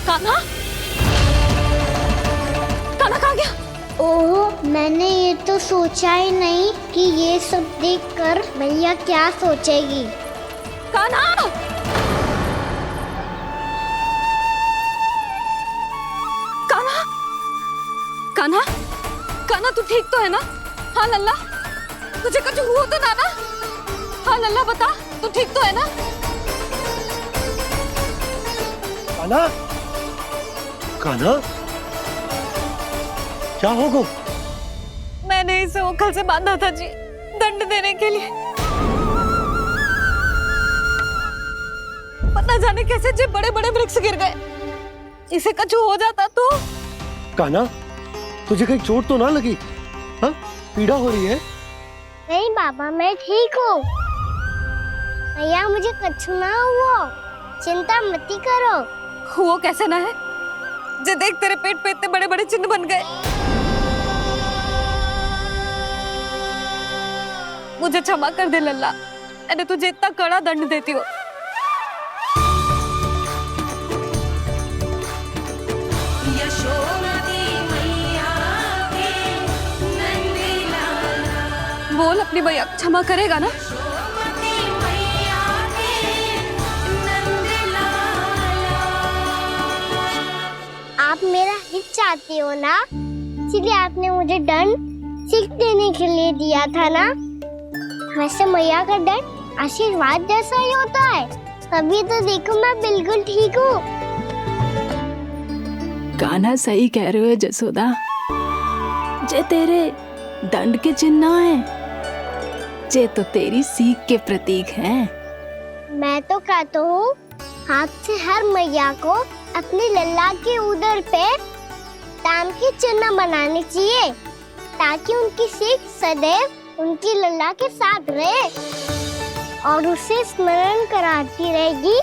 कान्हा, कान्हा कहाँ गया? ओह, मैंने ये तो सोचा ही नहीं कि ये सब देखकर मैया क्या सोचेगी। कान्हा, कान्हा, कान्हा, कान्हा तू ठीक तो है ना? हाँ लल्ला, तुझे कुछ हुआ तो ना? हाँ लल्ला बता, तू ठीक तो है ना? कान्हा, कान्हा, क्या होगा? मैंने इसे ओखल से बांधा था जी, दंड देने के लिए। पर न जाने कैसे जी बड़े बड़े वृक्ष गिर गए। इसे कुछ हो जाता तो? कान्हा, तुझे कहीं चोट तो ना लगी? हाँ, पीड़ा हो रही है? नहीं बाबा, मैं ठीक हूँ। मैया मुझे कुछ ना हुआ, चिंता मत करो। वो कैसे ना है? जे देख तेरे पेट पे इतने बड़े बड़े चिन्ह बन गए। मुझे क्षमा कर दे लल्ला, मैंने तुझे इतना कड़ा दंड देती हो। बोल अपनी मैया क्षमा करेगा ना? आप मेरा हित चाहते हो ना, इसलिए आपने मुझे दंड सीख देने के लिए दिया था ना। वैसे मैया का दंड आशीर्वाद जैसा ही होता है, तभी तो देखो मैं बिल्कुल ठीक हूँ। कान्हा सही कह रहे हो जसोदा, जे तेरे दंड के चिन्ह है, जे तो तेरी सीख के प्रतीक हैं। मैं तो कहता हूँ हाथ से हर मैया को अपनी लल्ला के उदर पे ताम के चिन्ह बनाने चाहिए, ताकि उनकी सीख सदैव उनकी लल्ला के साथ रहे और उसे स्मरण कराती रहेगी।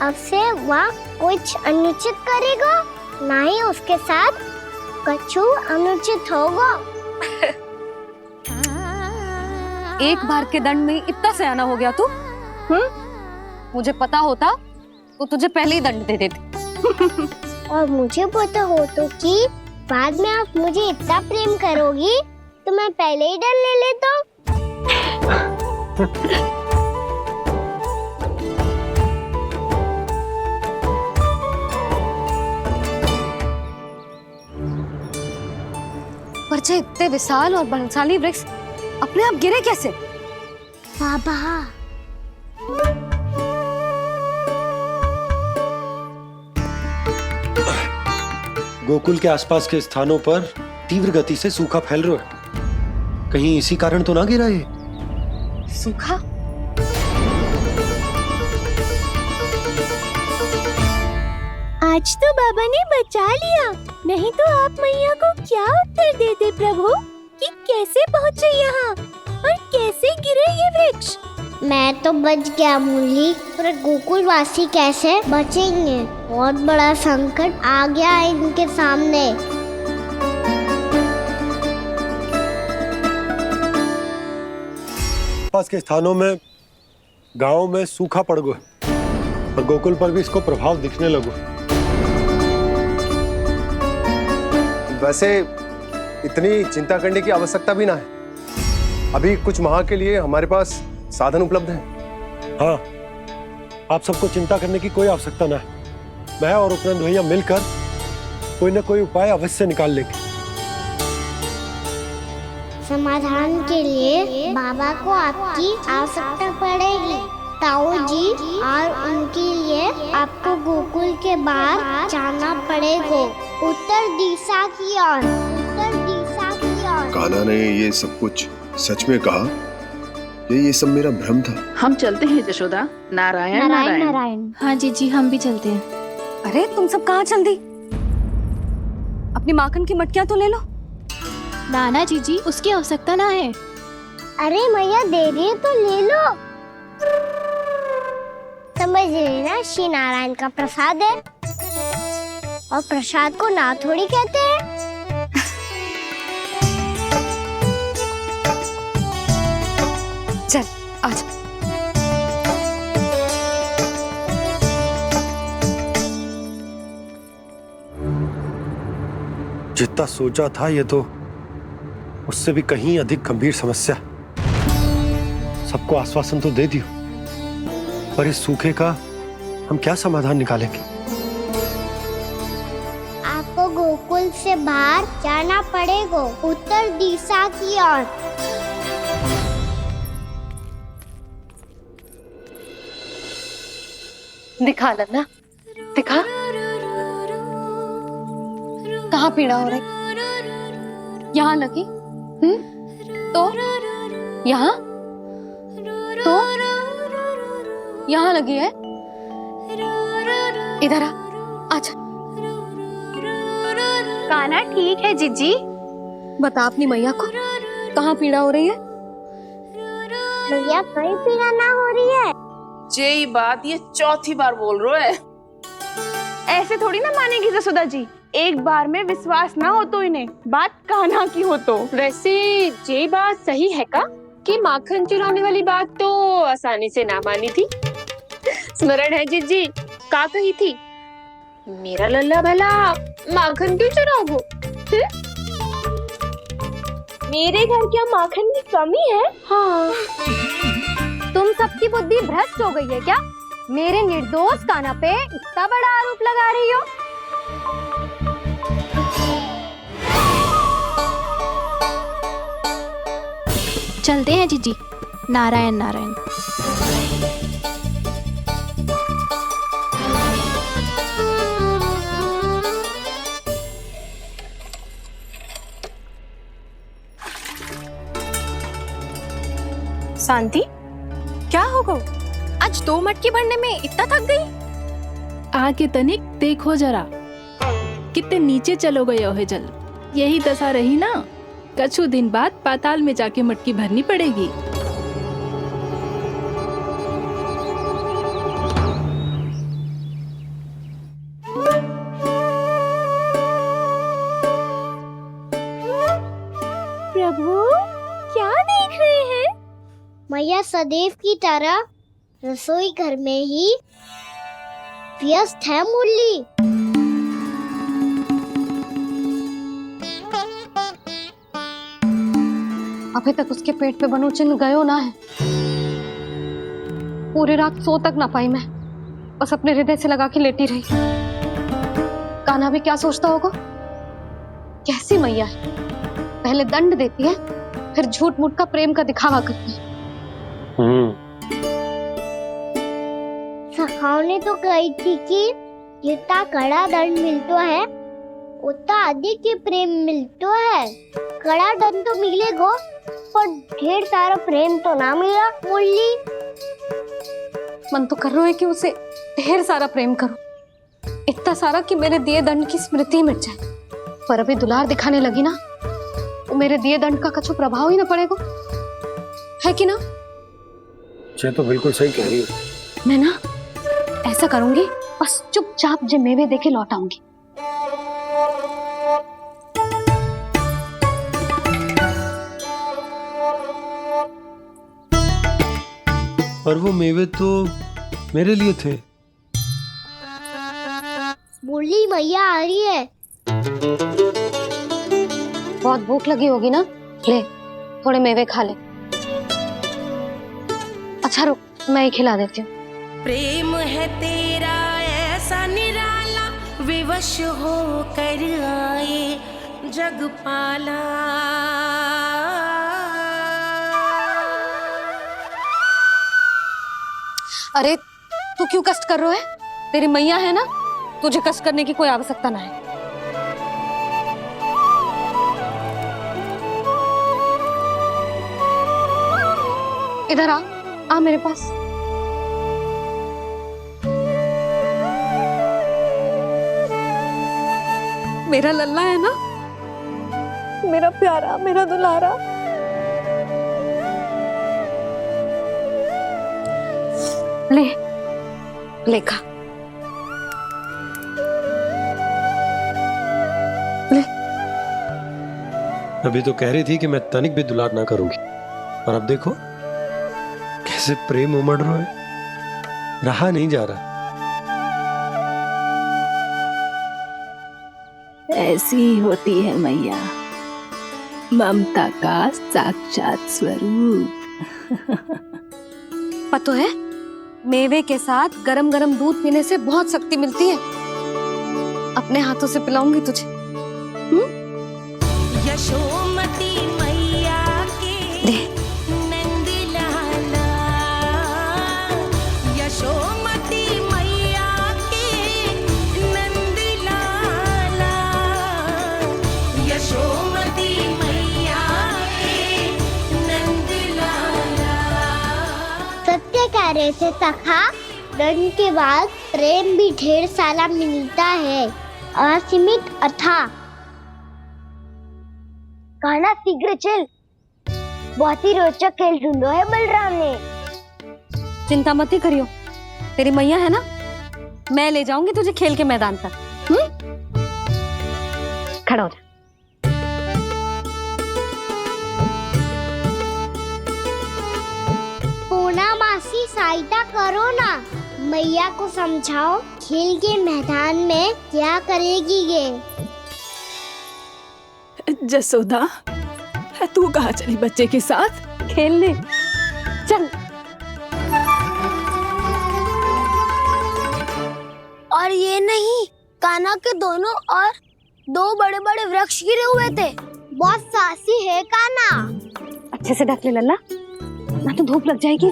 अब से वह कुछ अनुचित करेगा, ना ही उसके साथ कुछ अनुचित होगा। एक बार के दंड में इतना सयाना हो गया तू? मुझे पता होता तो तुझे पहले ही दंड दे देती। और मुझे पता हो तो कि बाद में आप मुझे इतना प्रेम करोगी तो मैं पहले ही दंड ले लेता। पर जे इतने विशाल और बलशाली वृक्ष अपने आप गिरे कैसे? बाबा, गोकुल के आसपास के स्थानों पर तीव्र गति से सूखा फैल रहा है। कहीं इसी कारण तो ना गिरा ये? सूखा? आज तो बाबा ने बचा लिया, नहीं तो आप मैया को क्या उत्तर देते प्रभु कि कैसे पहुँचे यहाँ और कैसे गिरे ये वृक्ष। मैं तो बच गया मूली, पर गोकुल वासी कैसे बचेंगे? बहुत बड़ा संकट आ गया है इनके सामने। पास के स्थानों में, गांव में सूखा पड़ गया और गोकुल पर भी इसको प्रभाव दिखने लगो। वैसे इतनी चिंता करने की आवश्यकता भी ना है। अभी कुछ माह के लिए हमारे पास साधन उपलब्ध है। हाँ, आप सबको चिंता करने की कोई आवश्यकता ना है। मैं और उपनंद भैया मिलकर कोई न कोई उपाय अवश्य निकाल लेंगे। समाधान के लिए बाबा को आपकी आवश्यकता पड़ेगी। ताऊ जी और उनके लिए आपको गोकुल के बाहर जाना पड़ेगा, उत्तर दिशा की ओर। उत्तर दिशा की ओर। कान्हा ने ये सब कुछ सच में कहा? ये सब मेरा भ्रम था? हम चलते हैं जशोदा। नारायण नारायण नारायण। हाँ जीजी, हम भी चलते हैं। अरे तुम सब कहाँ चल दी? अपनी माखन की मटकियाँ तो ले लो। नाना जीजी, उसकी आवश्यकता ना है। अरे मैया दे रही है तो ले लो। समझ लेना, श्री नारायण का प्रसाद है और प्रसाद को ना थोड़ी कहते हैं। चल आज। जितना सोचा था ये तो उससे भी कहीं अधिक गंभीर समस्या। सबको आश्वासन तो दे दियो, पर इस सूखे का हम क्या समाधान निकालेंगे? आपको गोकुल से बाहर जाना पड़ेगा, उत्तर दिशा की ओर। दिखा लल्ला, दिखा। कहाँ पीड़ा हो रही? यहाँ लगी? तो यहाँ तो यहाँ लगी है? इधर आ, आजा। कान्हा ठीक है जीजी। बता अपनी मैया को कहाँ पीड़ा हो रही है? भैया कहीं पीड़ा ना हो रही है। ये बात ये चौथी बार बोल रहे है। ऐसे थोड़ी ना मानेगी जसोदा जी, एक बार में विश्वास ना हो तो इन्हें, बात कान्हा की हो तो। वैसे ये बात सही है का कि माखन चुराने वाली बात तो आसानी से ना मानी थी। स्मरण है जीजी का कही थी, मेरा लल्ला भला माखन क्यों चुराओगे? मेरे घर क्या माखन की कमी है? हाँ, तुम सबकी बुद्धि भ्रष्ट हो गई है क्या? मेरे निर्दोष कान्हा पे इतना बड़ा आरोप लगा रही हो? चलते हैं जीजी। नारायण नारायण। शांति, क्या हो गो? आज 2 मटकी भरने में इतना थक गई? आके तनिक देखो जरा, कितने नीचे चलो गए हो जल। यही दशा रही ना, कछु दिन बाद पाताल में जाके मटकी भरनी पड़ेगी। प्रभु क्या देख रहे हैं? मैया सदैव की तरह रसोई घर में ही व्यस्त है मुरली। अभी तक उसके पेट पे बनो चिन्ह गयो ना है। पूरी रात सो तक ना पाई मैं, बस अपने हृदय से लगा के लेटी रही। कान्हा भी क्या सोचता होगा, कैसी मैया है, पहले दंड देती है फिर झूठ मूठ का प्रेम का दिखावा करती है। सखाओ ने तो कही थी कि जितना कड़ा दंड मिलता है उतना अधिक ही प्रेम मिलता है। कड़ा दंड तो मिलेगा पर ढेर सारा प्रेम तो ना मिला मुरली। मन तो कर रहा है कि उसे ढेर सारा प्रेम करूं, इतना सारा कि मेरे दिए दंड की स्मृति मिट जाए। पर अभी दुलार दिखाने लगी ना, वो मेरे दिए दंड का कछु प्रभाव ही ना पड़ेगा, है कि ना? ये तो बिल्कुल सही कह रही हो। मैं ना ऐसा करूंगी, बस चुपचाप जे मेवे देके लौट आऊंगी। पर वो मेवे तो मेरे लिए थे। मुरली मैया आ रही है। बहुत भूख लगी होगी ना, ले थोड़े मेवे खा ले। अच्छा रुक, मैं ही खिला देती हूँ। प्रेम है तेरा ऐसा निराला, विवश हो कर आए जगपाला। अरे तू क्यों कष्ट कर रहा है? तेरी मैया है ना, तुझे कष्ट करने की कोई आवश्यकता ना है। इधर आ मेरे पास। मेरा लल्ला है ना, मेरा प्यारा, मेरा दुलारा। ले ले खा, ले। अभी तो कह रही थी कि मैं तनिक भी दुलार ना करूंगी, और अब देखो कैसे प्रेम उमड़ रहा है, रहा नहीं जा रहा। ऐसी ही होती है मैया, ममता का साक्षात स्वरूप। पता है, मेवे के साथ गरम गरम दूध पीने से बहुत शक्ति मिलती है। अपने हाथों से पिलाऊंगी तुझे। यशोमती मैया के नंद लाला, यशोमती मैया के नंद लाला, यशोमती मैया के नंद लाला। सत्य कह रहे थे सखा, दंड के बाद प्रेम भी ढेर सारा मिलता है, असीमित अथाह। गाना शीघ्र चल, बहुत ही रोचक खेल ढूंढो है बलराम ने। चिंता मत ही करियो, तेरी मैया है ना, मैं ले जाऊंगी तुझे खेल के मैदान तक। खड़ा हो जा। पूना मासी सहायता करो ना, मैया को समझाओ खेल के मैदान में क्या करेगी ये। जसोदा, तू कहाँ चली बच्चे के साथ? खेलने चल। और ये नहीं, कान्हा के दोनों और दो बड़े बड़े वृक्ष गिरे हुए थे। बहुत साहसी है कान्हा। अच्छे से ढक ले लल्ला, ना तो धूप लग जाएगी।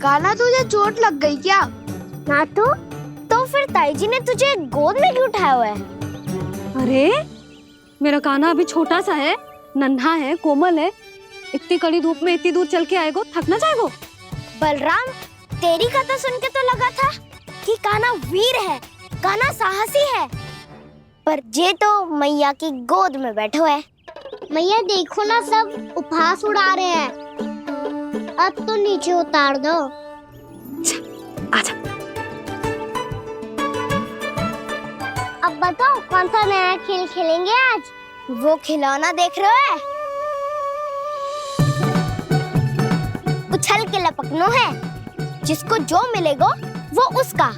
कान्हा, तुझे चोट लग गई क्या? ना तो फिर ताई जी ने तुझे गोद में क्यों उठाया हुआ है? अरे मेरा कान्हा अभी छोटा सा है, नन्हा है, कोमल है। इतनी कड़ी धूप में इतनी दूर चल के आएगो, थक ना जाएगो। बलराम, तेरी कथा सुन के तो लगा था कि कान्हा वीर है, कान्हा साहसी है, पर जे तो मैया की गोद में बैठो है। मैया देखो ना, सब उपहास उड़ा रहे हैं। अब तो नीचे उतार दो। आजा। अब बताओ कौन सा नया खेल खेलेंगे आज? वो खिलौना देख रहे हो? उछल के लपकनो है, जिसको जो मिलेगा वो उसका।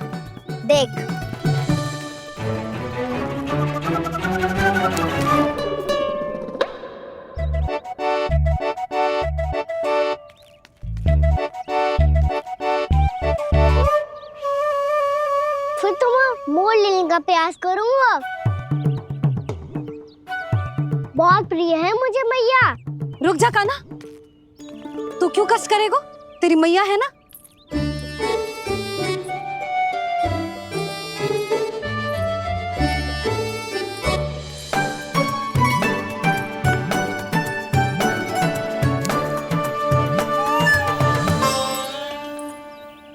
देख। फिर तुम मोड़ लेने का प्रयास करूंगा। बहुत प्रिय है मुझे मैया। रुक जा कान्हा, तू क्यों कष्ट करेगो? तेरी मैया है ना।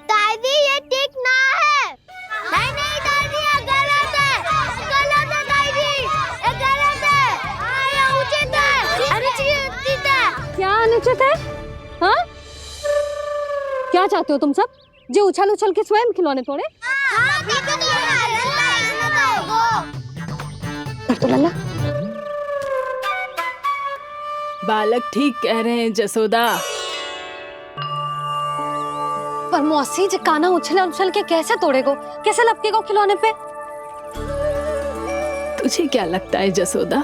दादी, ये ठीक ना है। नहीं नहीं दादी, ये गलत है। गलत है दादी, ये गलत है। ये उचित है, अनुचित है। क्या अनुचित है? हाँ? क्या चाहते हो तुम सब? जो उछल उछल के स्वयं खिलौने तोड़े? तो लल्ला, बालक ठीक कह रहे हैं जसोदा। पर मौसी, जो कान्हा उछल उछल के कैसे तोड़ेगो, कैसे लपकेगो खिलौने पे? तुझे क्या लगता है जसोदा,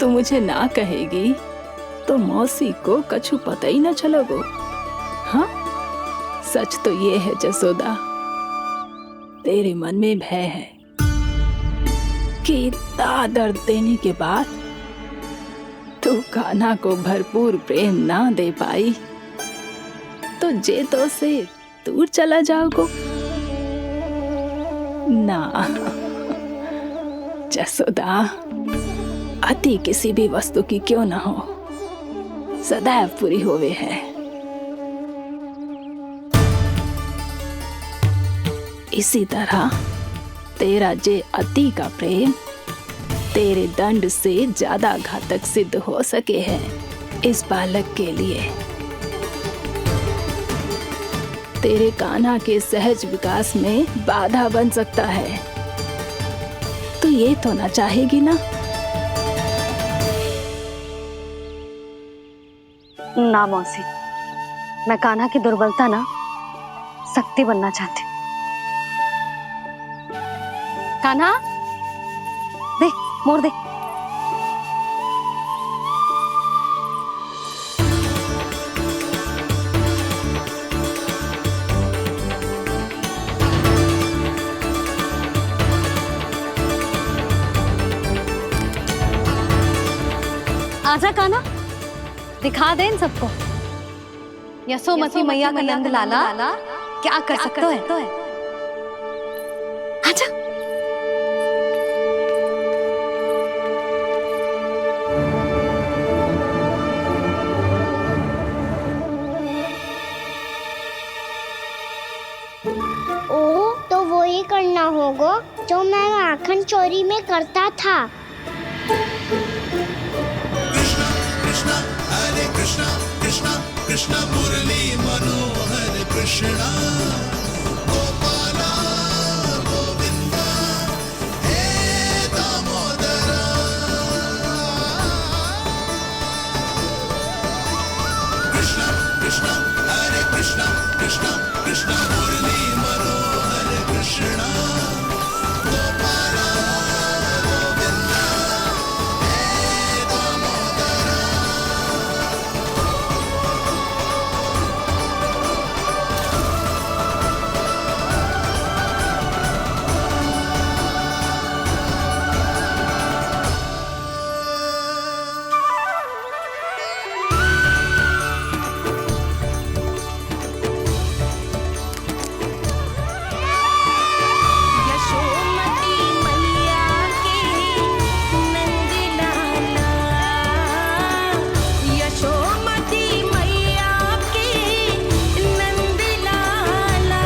तू मुझे ना कहेगी तो मौसी को कछु पता ही ना चलोगो। हाँ, सच तो ये है जसोदा, तेरे मन में भय है कि इतना दर्द देने के बाद तू कान्हा को भरपूर प्रेम ना दे पाई तो जेतो से दूर चला जाओगो ना। जसोदा, अति किसी भी वस्तु की क्यों ना हो, सदैव पूरी होवे है। इसी तरह तेरा जे अति का प्रेम तेरे दंड से ज्यादा घातक सिद्ध हो सके है इस बालक के लिए। तेरे कान्हा के सहज विकास में बाधा बन सकता है, तो ये तो ना चाहेगी ना? ना मौसी, मैं कान्हा की दुर्बलता ना शक्ति बनना चाहती। कान्हा, दे मोर दे। आजा कान्हा, दिखा दे इन सबको यशोमती मैया का नंद लाला क्या कर सकता है। आजा। ओ तो वही करना होगा जो मैं माखन चोरी में करता था। यशोमती मैया के नंद लाला, यशोमती मैया के नंद लाला।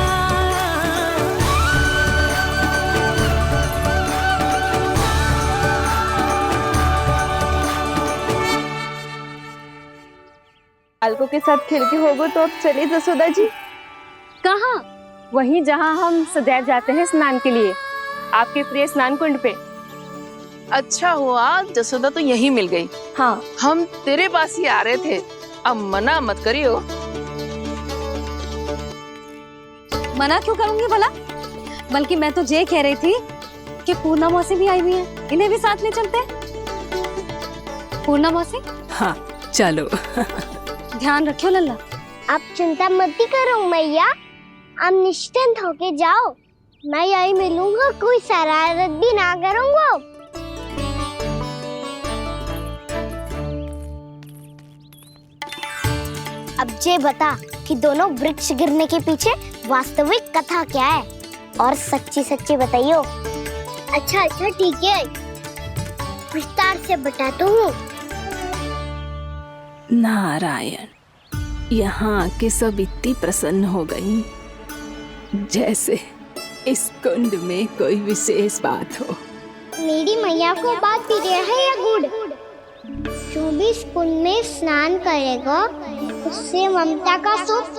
अलको के साथ खेल के होगो तो अब चले जसोदा जी। कहाँ? वहीं जहाँ हम सदैव जाते हैं स्नान के लिए, आपके प्रिय स्नान कुंड पे। अच्छा हुआ जसोदा तो यहीं मिल गई। हाँ, हम तेरे पास ही आ रहे थे, अब मना मत करियो। मना क्यों करूंगी भला? बल्कि मैं तो ये कह रही थी कि पूर्णा मौसी भी आई हुई है, इन्हें भी साथ ले चलते हैं। पूर्णा मौसी, हाँ चलो। ध्यान रखियो लल्ला। आप चिंता मत करो मैया, आप निश्चिंत होके जाओ, मैं यही मिलूंगा, कोई शरारत भी ना करूंगा। अब ये बता कि दोनों वृक्ष गिरने के पीछे वास्तविक कथा क्या है, और सच्ची सच्ची बताइयो। अच्छा अच्छा ठीक है, विस्तार से बताता हूँ। नारायण, यहाँ के सब इतनी प्रसन्न हो गई जैसे इस कुंड में कोई विशेष बात हो। मेरी मैया को बात प्रिय है या गुड़? जो भी इस कुंड में स्नान करेगा उससे ममता का सुख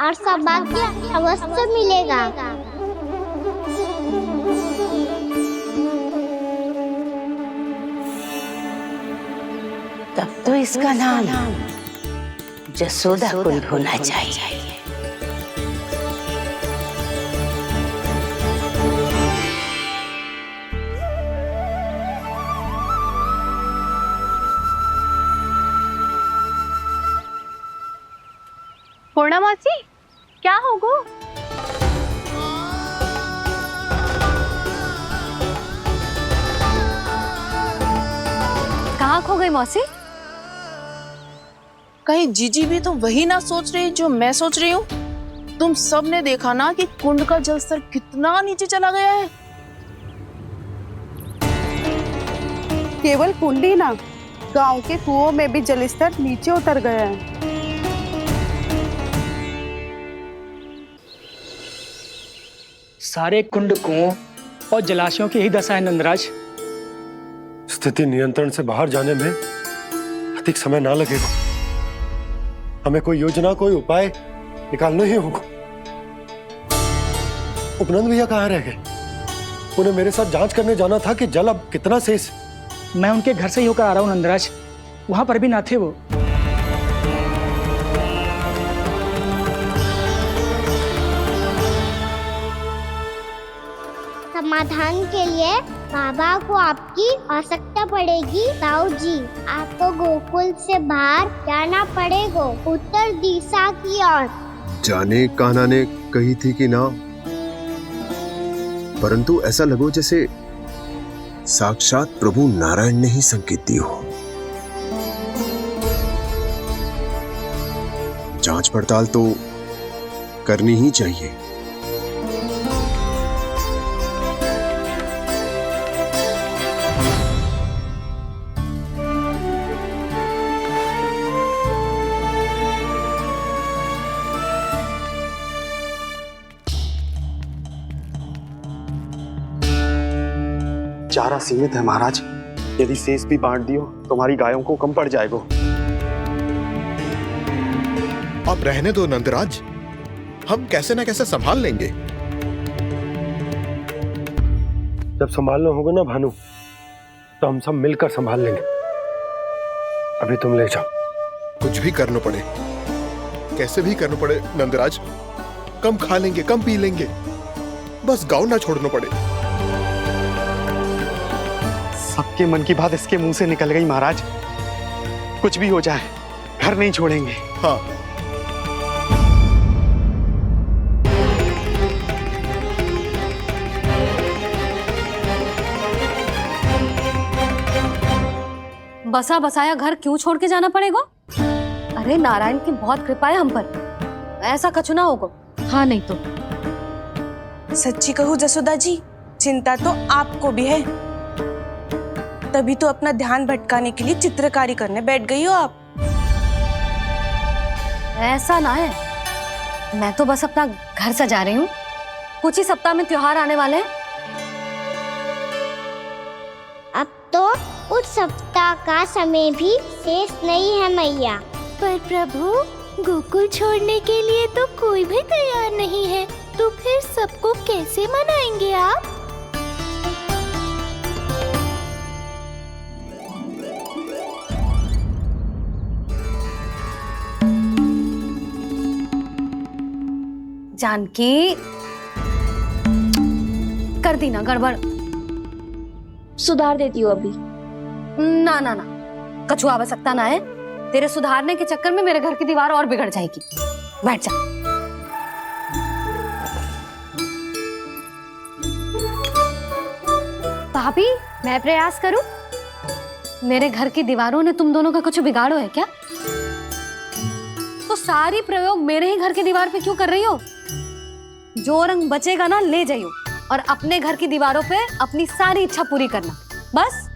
और सौभाग्य अवश्य मिलेगा। तब तो इसका नाम जसोदा कुंड होना चाहिए। पूर्णा मौसी, क्या होगो? कहाँ खो गई मौसी? कहीं जीजी भी तो वही ना सोच रही जो मैं सोच रही हूँ। तुम सब ने देखा ना कि कुंड का जलस्तर कितना नीचे चला गया है। केवल कुंड ही ना, गांव के कुओं में भी जलस्तर नीचे उतर गया है। सारे कुंड, कुओं और जलाशयों की ही दशा है नंदराज। स्थिति नियंत्रण से बाहर जाने में अधिक समय ना लगेगा। हमें कोई योजना, कोई उपाय निकालना ही होगा। उपनंद भैया कहाँ रह गए? उन्हें मेरे साथ जांच करने जाना था कि जल अब कितना शेष। मैं उनके घर से ही होकर आ रहा हूँ नंदराज, वहां पर भी ना थे वो। समाधान के लिए बाबा को आपकी आवश्यकता पड़ेगी। ताऊ जी, आपको गोकुल से बाहर जाना पड़ेगा, उत्तर दिशा की ओर। जाने कान्हा ने कही थी कि ना, परंतु ऐसा लगो जैसे साक्षात प्रभु नारायण ने ही संकेत दी हो। जांच पड़ताल तो करनी ही चाहिए। चारा सीमित है महाराज, यदि शेष भी बांट दियो तो हमारी गायों को कम पड़ जाएगा। आप रहने दो नंदराज, हम कैसे न कैसे संभाल लेंगे। जब संभालना होगा ना भानु, तो हम सब मिलकर संभाल लेंगे। अभी तुम ले जाओ। कुछ भी करना पड़े, कैसे भी करना पड़े नंदराज, कम खा लेंगे, कम पी लेंगे, बस गाँव ना छोड़ना पड़े। सबके मन की बात इसके मुंह से निकल गई महाराज। कुछ भी हो जाए घर नहीं छोड़ेंगे। हाँ, बसा बसाया घर क्यों छोड़ के जाना पड़ेगा? अरे नारायण की बहुत कृपा है हम पर, ऐसा कछु ना होगा। हाँ नहीं तो सच्ची कहूँ जसोदा जी, चिंता तो आपको भी है, तभी तो अपना ध्यान भटकाने के लिए चित्रकारी करने बैठ गई हो आप। ऐसा ना है, मैं तो बस अपना घर सजा रही हूँ। कुछ ही सप्ताह में त्योहार आने वाले हैं। अब तो उस सप्ताह का समय भी शेष नहीं है मैया। पर प्रभु, गोकुल छोड़ने के लिए तो कोई भी तैयार नहीं है, तो फिर सबको कैसे मनाएंगे आप? जानकी, कर दी ना गड़बड़। सुधार देती हूँ अभी। ना ना ना, कछु आवश्यकता ना है। तेरे सुधारने के चक्कर में मेरे घर की दीवार और बिगड़ जाएगी। बैठ जा। भाभी, मैं प्रयास करूं? मेरे घर की दीवारों ने तुम दोनों का कुछ बिगाड़ो है क्या? तो सारी प्रयोग मेरे ही घर की दीवार पे क्यों कर रही हो? जो रंग बचेगा ना ले जाइयो, और अपने घर की दीवारों पे अपनी सारी इच्छा पूरी करना, बस।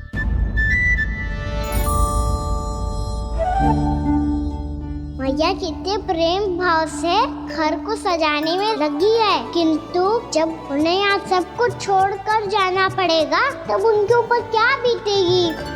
मैया कितने प्रेम भाव से घर को सजाने में लगी है, किंतु जब उन्हें यहाँ सब कुछ छोड़कर जाना पड़ेगा तब उनके ऊपर क्या बीतेगी।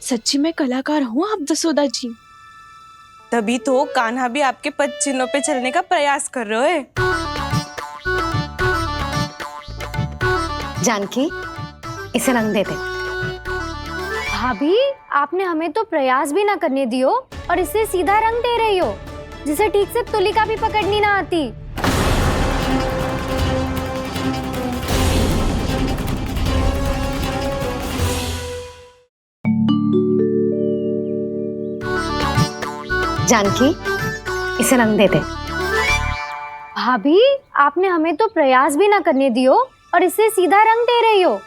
सच्ची में कलाकार हूँ आप जसोदा जी, तभी तो कान्हा भी आपके पद चिन्हों पे चलने का प्रयास कर रहे हैं। जानकी, इसे रंग दे दे। भाभी, आपने हमें तो प्रयास भी ना करने दियो और इसे सीधा रंग दे रही हो, जिसे ठीक से तुलिका भी पकड़नी ना आती। जानकी, इसे रंग दे दे। भाभी, आपने हमें तो प्रयास भी ना करने दियो और इसे सीधा रंग दे रही हो,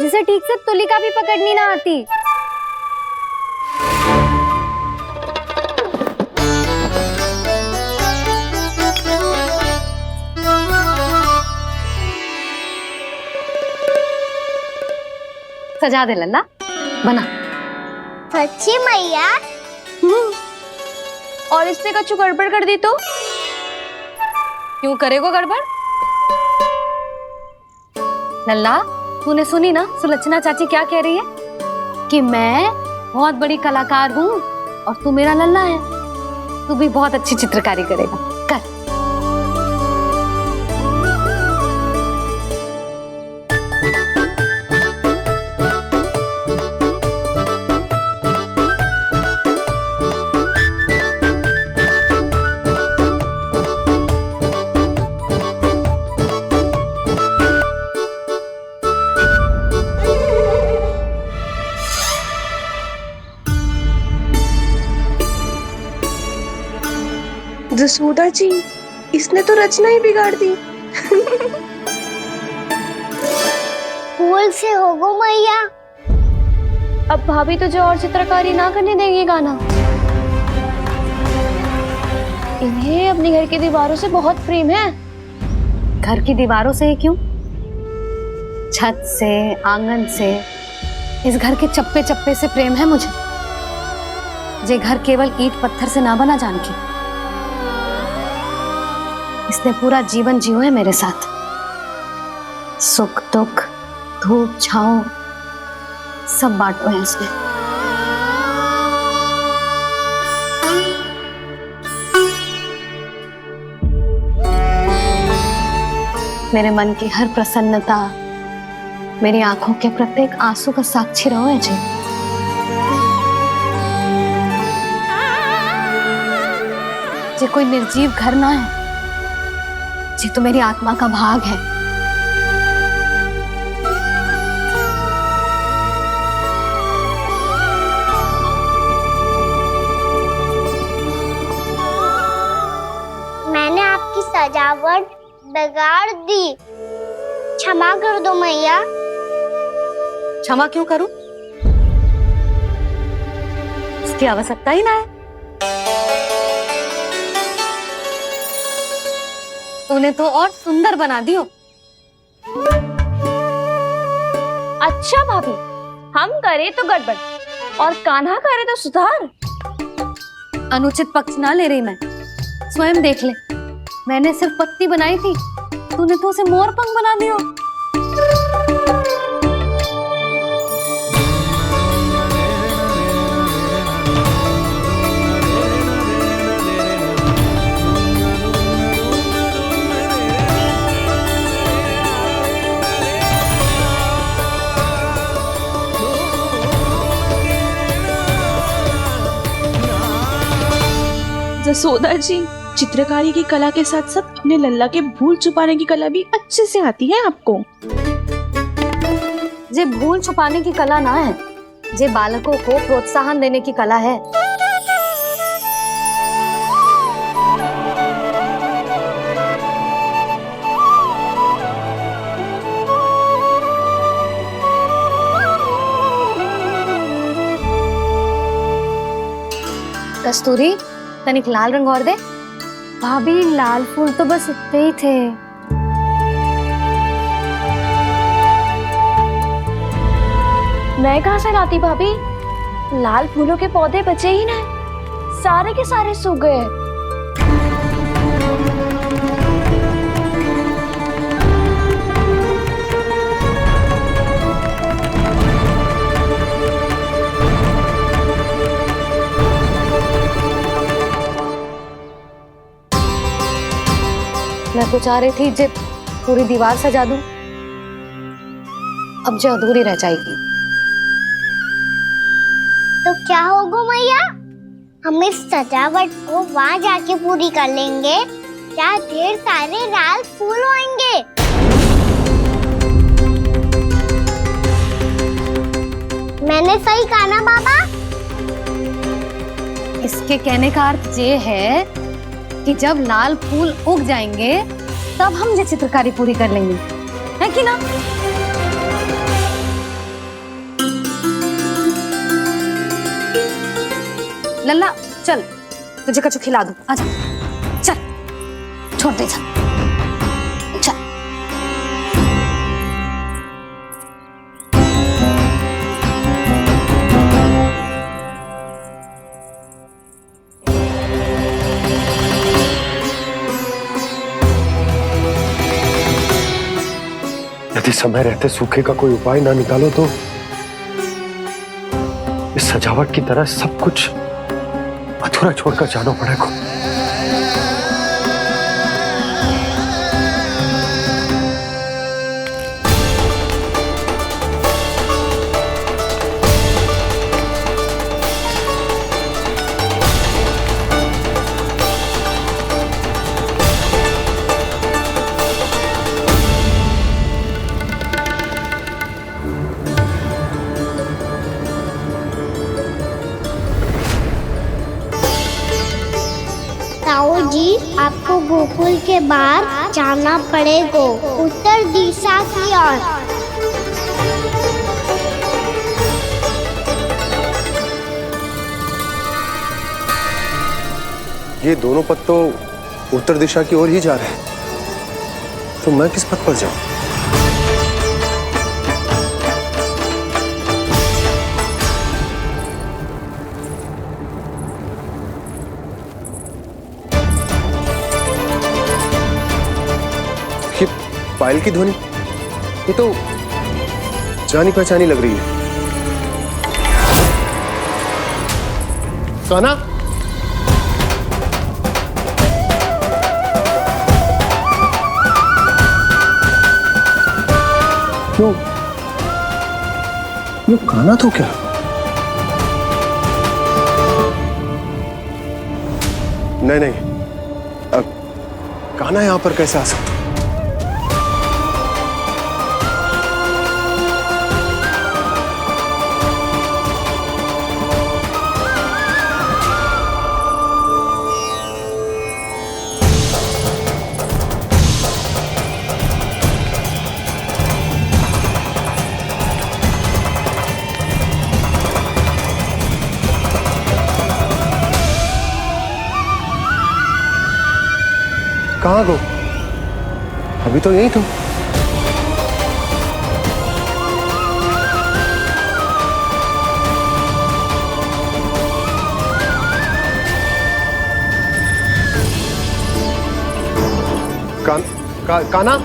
जिसे ठीक से तुलिका भी पकड़नी ना आती। सजा दे लल्ला, बना। सच्ची मैया? और इसने कछु गड़बड़ कर दी तो? क्यों करेगो गड़बड़? लल्ला, तूने सुनी ना सुलक्षणा चाची क्या कह रही है? कि मैं बहुत बड़ी कलाकार हूँ और तू मेरा लल्ला है। तू भी बहुत अच्छी चित्रकारी करेगा। कर। जसोदा जी, इसने तो रचना ही बिगाड़ दी। फूल से होगो मैया। अब भाभी तुझे और चित्रकारी ना करने देंगी गाना? इन्हें अपने घर की दीवारों से बहुत प्रेम है। घर की दीवारों से ही क्यों? छत से, आंगन से, इस घर के चप्पे चप्पे से प्रेम है मुझे। ये घर केवल ईंट पत्थर से ना बना जानकी। इसने पूरा जीवन जियो है मेरे साथ। सुख दुख, धूप छांव सब बांटो है इसने। मेरे मन की हर प्रसन्नता, मेरी आंखों के प्रत्येक आंसू का साक्षी रहो है जी। ये कोई निर्जीव घर ना है, ये तो मेरी आत्मा का भाग है। मैंने आपकी सजावट बिगाड़ दी। क्षमा कर दो मैया। क्षमा क्यों करूं? इसकी आवश्यकता ही ना है। तूने तो और सुंदर बना दियो। अच्छा भाभी, हम करे तो गड़बड़ और कान्हा करे तो सुधार। अनुचित पक्ष ना ले रही मैं। स्वयं देख ले, मैंने सिर्फ पत्ती बनाई थी, तूने तो उसे मोर पंख बना दियो। जसोदा जी, चित्रकारी की कला के साथ साथ अपने लल्ला के भूल छुपाने की कला भी अच्छे से आती है आपको। ये भूल छुपाने की कला ना है, ये बालकों को प्रोत्साहन देने की कला है। कस्तूरी, तनिक लाल रंग और दे। भाभी, लाल फूल तो बस इतने ही थे। मैं कहाँ से लाती भाभी? लाल फूलों के पौधे बचे ही ना, सारे के सारे सूख गए। मैं तो चाह रही थी जे पूरी दीवार सजा दूं, अब जो अधूरी रह जाएगी। तो क्या होगा मैया? हम इस सजावट को वहाँ जाके पूरी कर लेंगे, जहाँ ढेर सारे लाल फूल होंगे। मैंने सही कहा ना बाबा? इसके कहने का अर्थ ये है कि जब लाल फूल उग जाएंगे तब हम ये चित्रकारी पूरी कर लेंगे, है कि ना? लल्ला चल, तुझे कछु खिला दूं, आजा, चल, छोड़ दे, चल। यदि समय रहते सूखे का कोई उपाय ना निकालो तो इस सजावट की तरह सब कुछ अधूरा छोड़कर जाना पड़ेगा। ताऊ जी, आपको गोकुल के बाहर जाना पड़ेगा, उत्तर दिशा की ओर। ये दोनों पथ तो उत्तर दिशा की ओर ही जा रहे हैं, तो मैं किस पथ पर जाऊं? ये पायल की ध्वनि, ये तो जानी पहचानी लग रही है। कान्हा, ये कान्हा तो क्या? नहीं, कान्हा यहां पर कैसे आ सकता? कहाँ गो? अभी तो यही तो। कान्हा,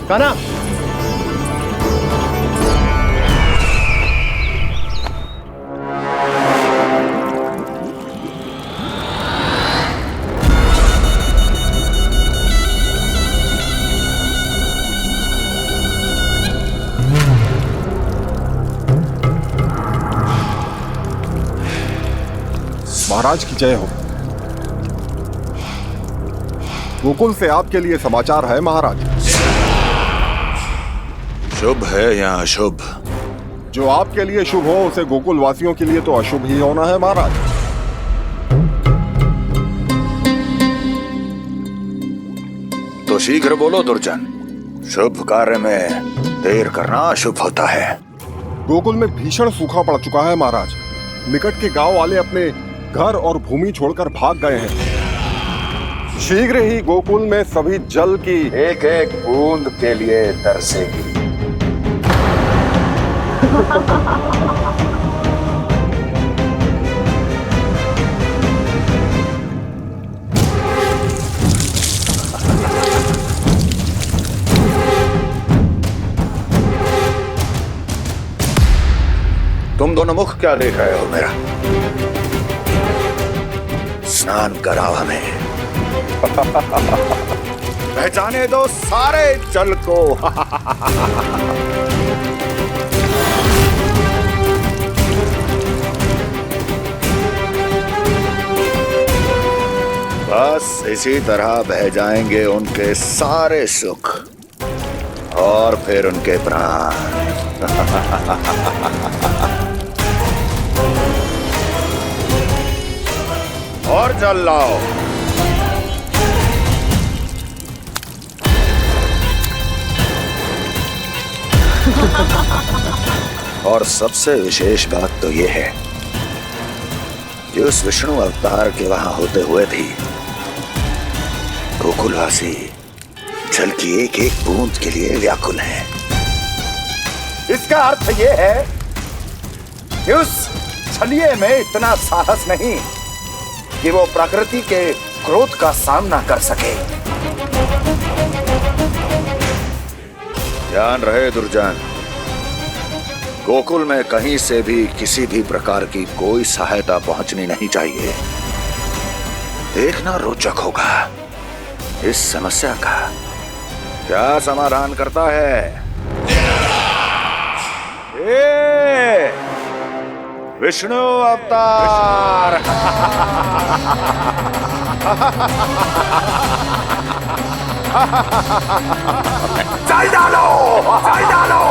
कान्हा, महाराज की जय हो। गोकुल से आपके लिए समाचार है महाराज। शुभ है या अशुभ? जो आपके लिए शुभ हो उसे गोकुल वासियों के लिए तो अशुभ ही होना है महाराज। तो शीघ्र बोलो दुर्जन, शुभ कार्य में देर करना अशुभ होता है। गोकुल में भीषण सूखा पड़ चुका है महाराज। निकट के गांव वाले अपने घर और भूमि छोड़कर भाग गए हैं। शीघ्र ही गोकुल में सभी जल की एक एक बूंद के लिए तरसेगी। तुम दोनों मुख क्या देख रहे हो मेरा? स्नान कराओ हमें। पहचाने दो सारे जल को। बस इसी तरह बह जाएंगे उनके सारे सुख और फिर उनके प्राण। और जल लाओ। और सबसे विशेष बात तो ये है कि उस विष्णु अवतार के वहां होते हुए भी गोकुलवासी जल की एक एक बूंद के लिए व्याकुल हैं। इसका अर्थ ये है कि उस छलिए में इतना साहस नहीं कि वो प्रकृति के क्रोध का सामना कर सके। ध्यान रहे दुर्जन, गोकुल में कहीं से भी किसी भी प्रकार की कोई सहायता पहुंचनी नहीं चाहिए। देखना रोचक होगा इस समस्या का क्या समाधान करता है। ए, विष्णु अवतार। चल डालो, चल डालो।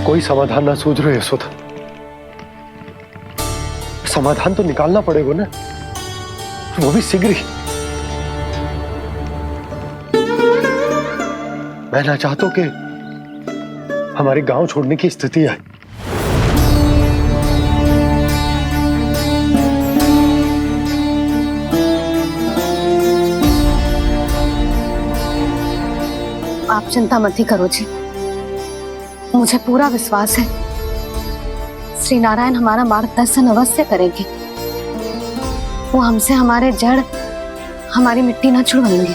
कोई समाधान ना सूझ रहे यशोदा। समाधान तो निकालना पड़ेगा ना, वो भी शीघ्र ही। मैं ना चाहता कि हमारे गांव छोड़ने की स्थिति आए। आप चिंता मत ही करो जी, मुझे पूरा विश्वास है श्री नारायण हमारा मार्गदर्शन अवश्य करेंगे। वो हमसे हमारे जड़, हमारी मिट्टी ना छुड़वाएंगे।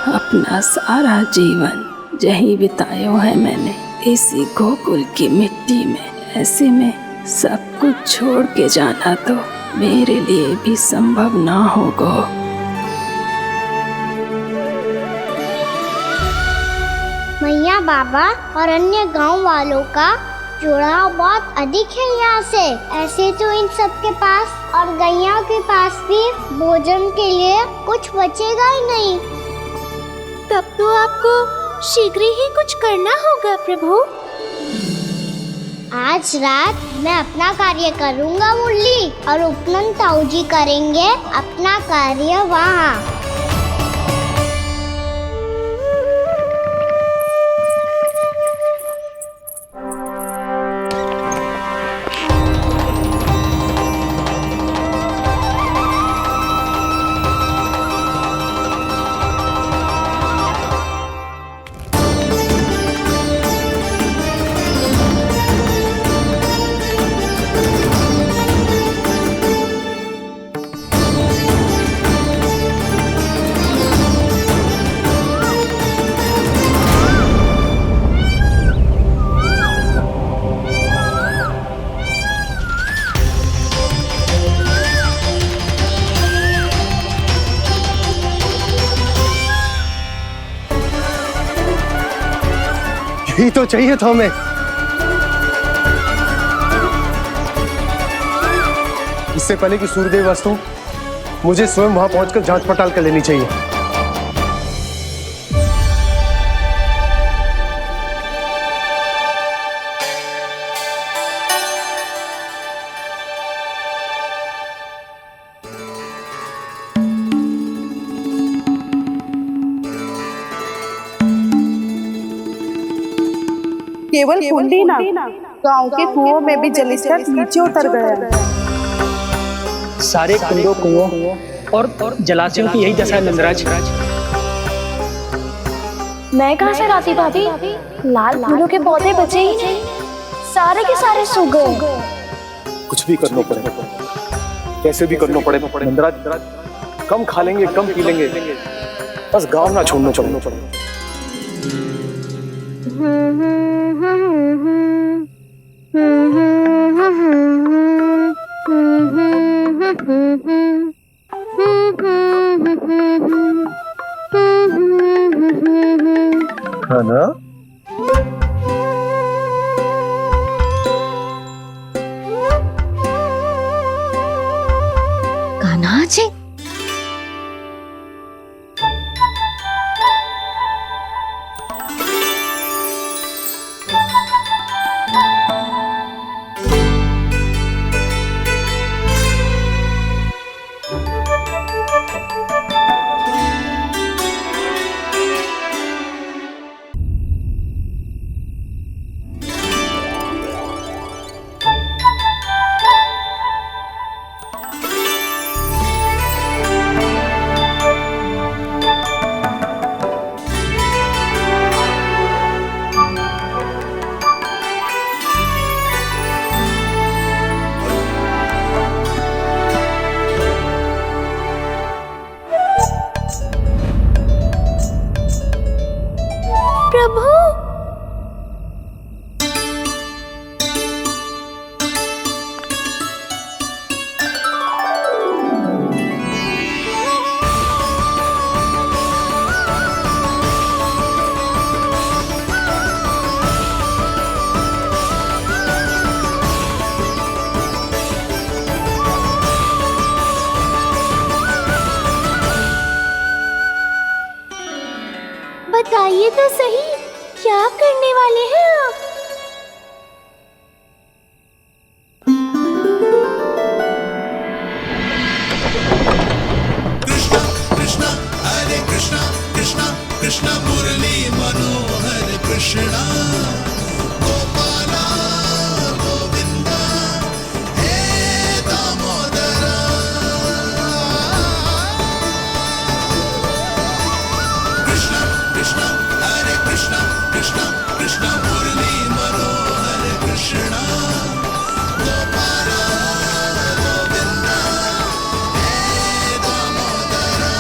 अपना सारा जीवन यही बिताया है मैंने, इसी गोकुल की मिट्टी में। ऐसे में सब कुछ छोड़ के जाना तो मेरे लिए भी संभव ना होगा। मैया बाबा और अन्य गांव वालों का जुड़ाव बहुत अधिक है यहाँ से। ऐसे तो इन सब के पास और गैया के पास भी भोजन के लिए कुछ बचेगा ही नहीं। तब तो आपको शीघ्र ही कुछ करना होगा प्रभु। आज रात मैं अपना कार्य करूँगा मुरली, और उपनंद ताऊ जी करेंगे अपना कार्य वहाँ। यही तो चाहिए था हमें। इससे पहले कि सूर्यदेव वस्तु, मुझे स्वयं वहां पहुंचकर जांच पड़ताल कर लेनी चाहिए। केवल कुंडी ना, गांव के कुओं में भी जलस्तर नीचे उतर गया। सारे कुंडों, कुओं और जलाशयों की यही दशा है नंदराज। मैं कहाँ से लाती भाभी? लाल फूलों के पौधे बचे ही नहीं, सारे के सारे सूख गए। कुछ भी करना पड़ेगा, कैसे भी करना पड़ेगा नंदराज। कम खा लेंगे, कम पी लेंगे, बस गांव ना छोड़ना पड़ेगा। है ना? कान्हा जी, बताइए तो सही, क्या करने वाले हैं आप? कृष्णा हरे कृष्णा कृष्णा कृष्णा मुरली मनोहर कृष्णा गोपाला गोविंदा हे दामोदरा कृष्णा कृष्णा हरे कृष्णा कृष्णा कृष्णा मुरली मनोहर कृष्णा गोपाला गोविंदा हे दामोदरा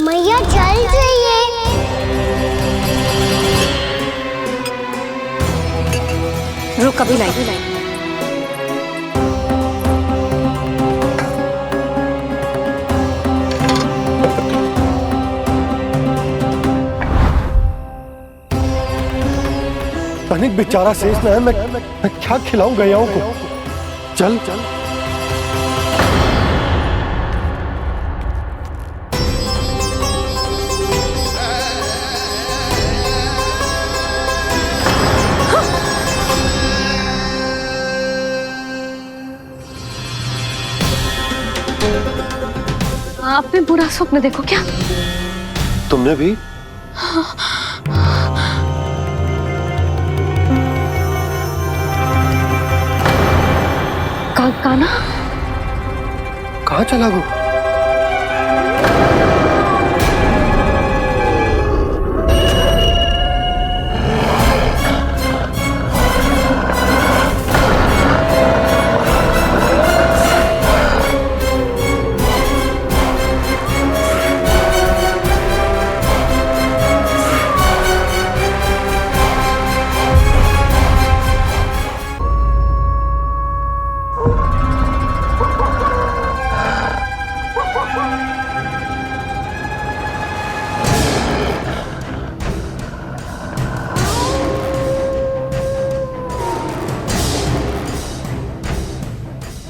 मैया चल जाइए। रुक अभी लाई। तनिक बेचारा शेष न है, मैं क्या खिलाऊं गयाओं को। चल चल आपने बुरा स्वप्न देखो क्या? तुमने भी? काना कहाँ चला गो?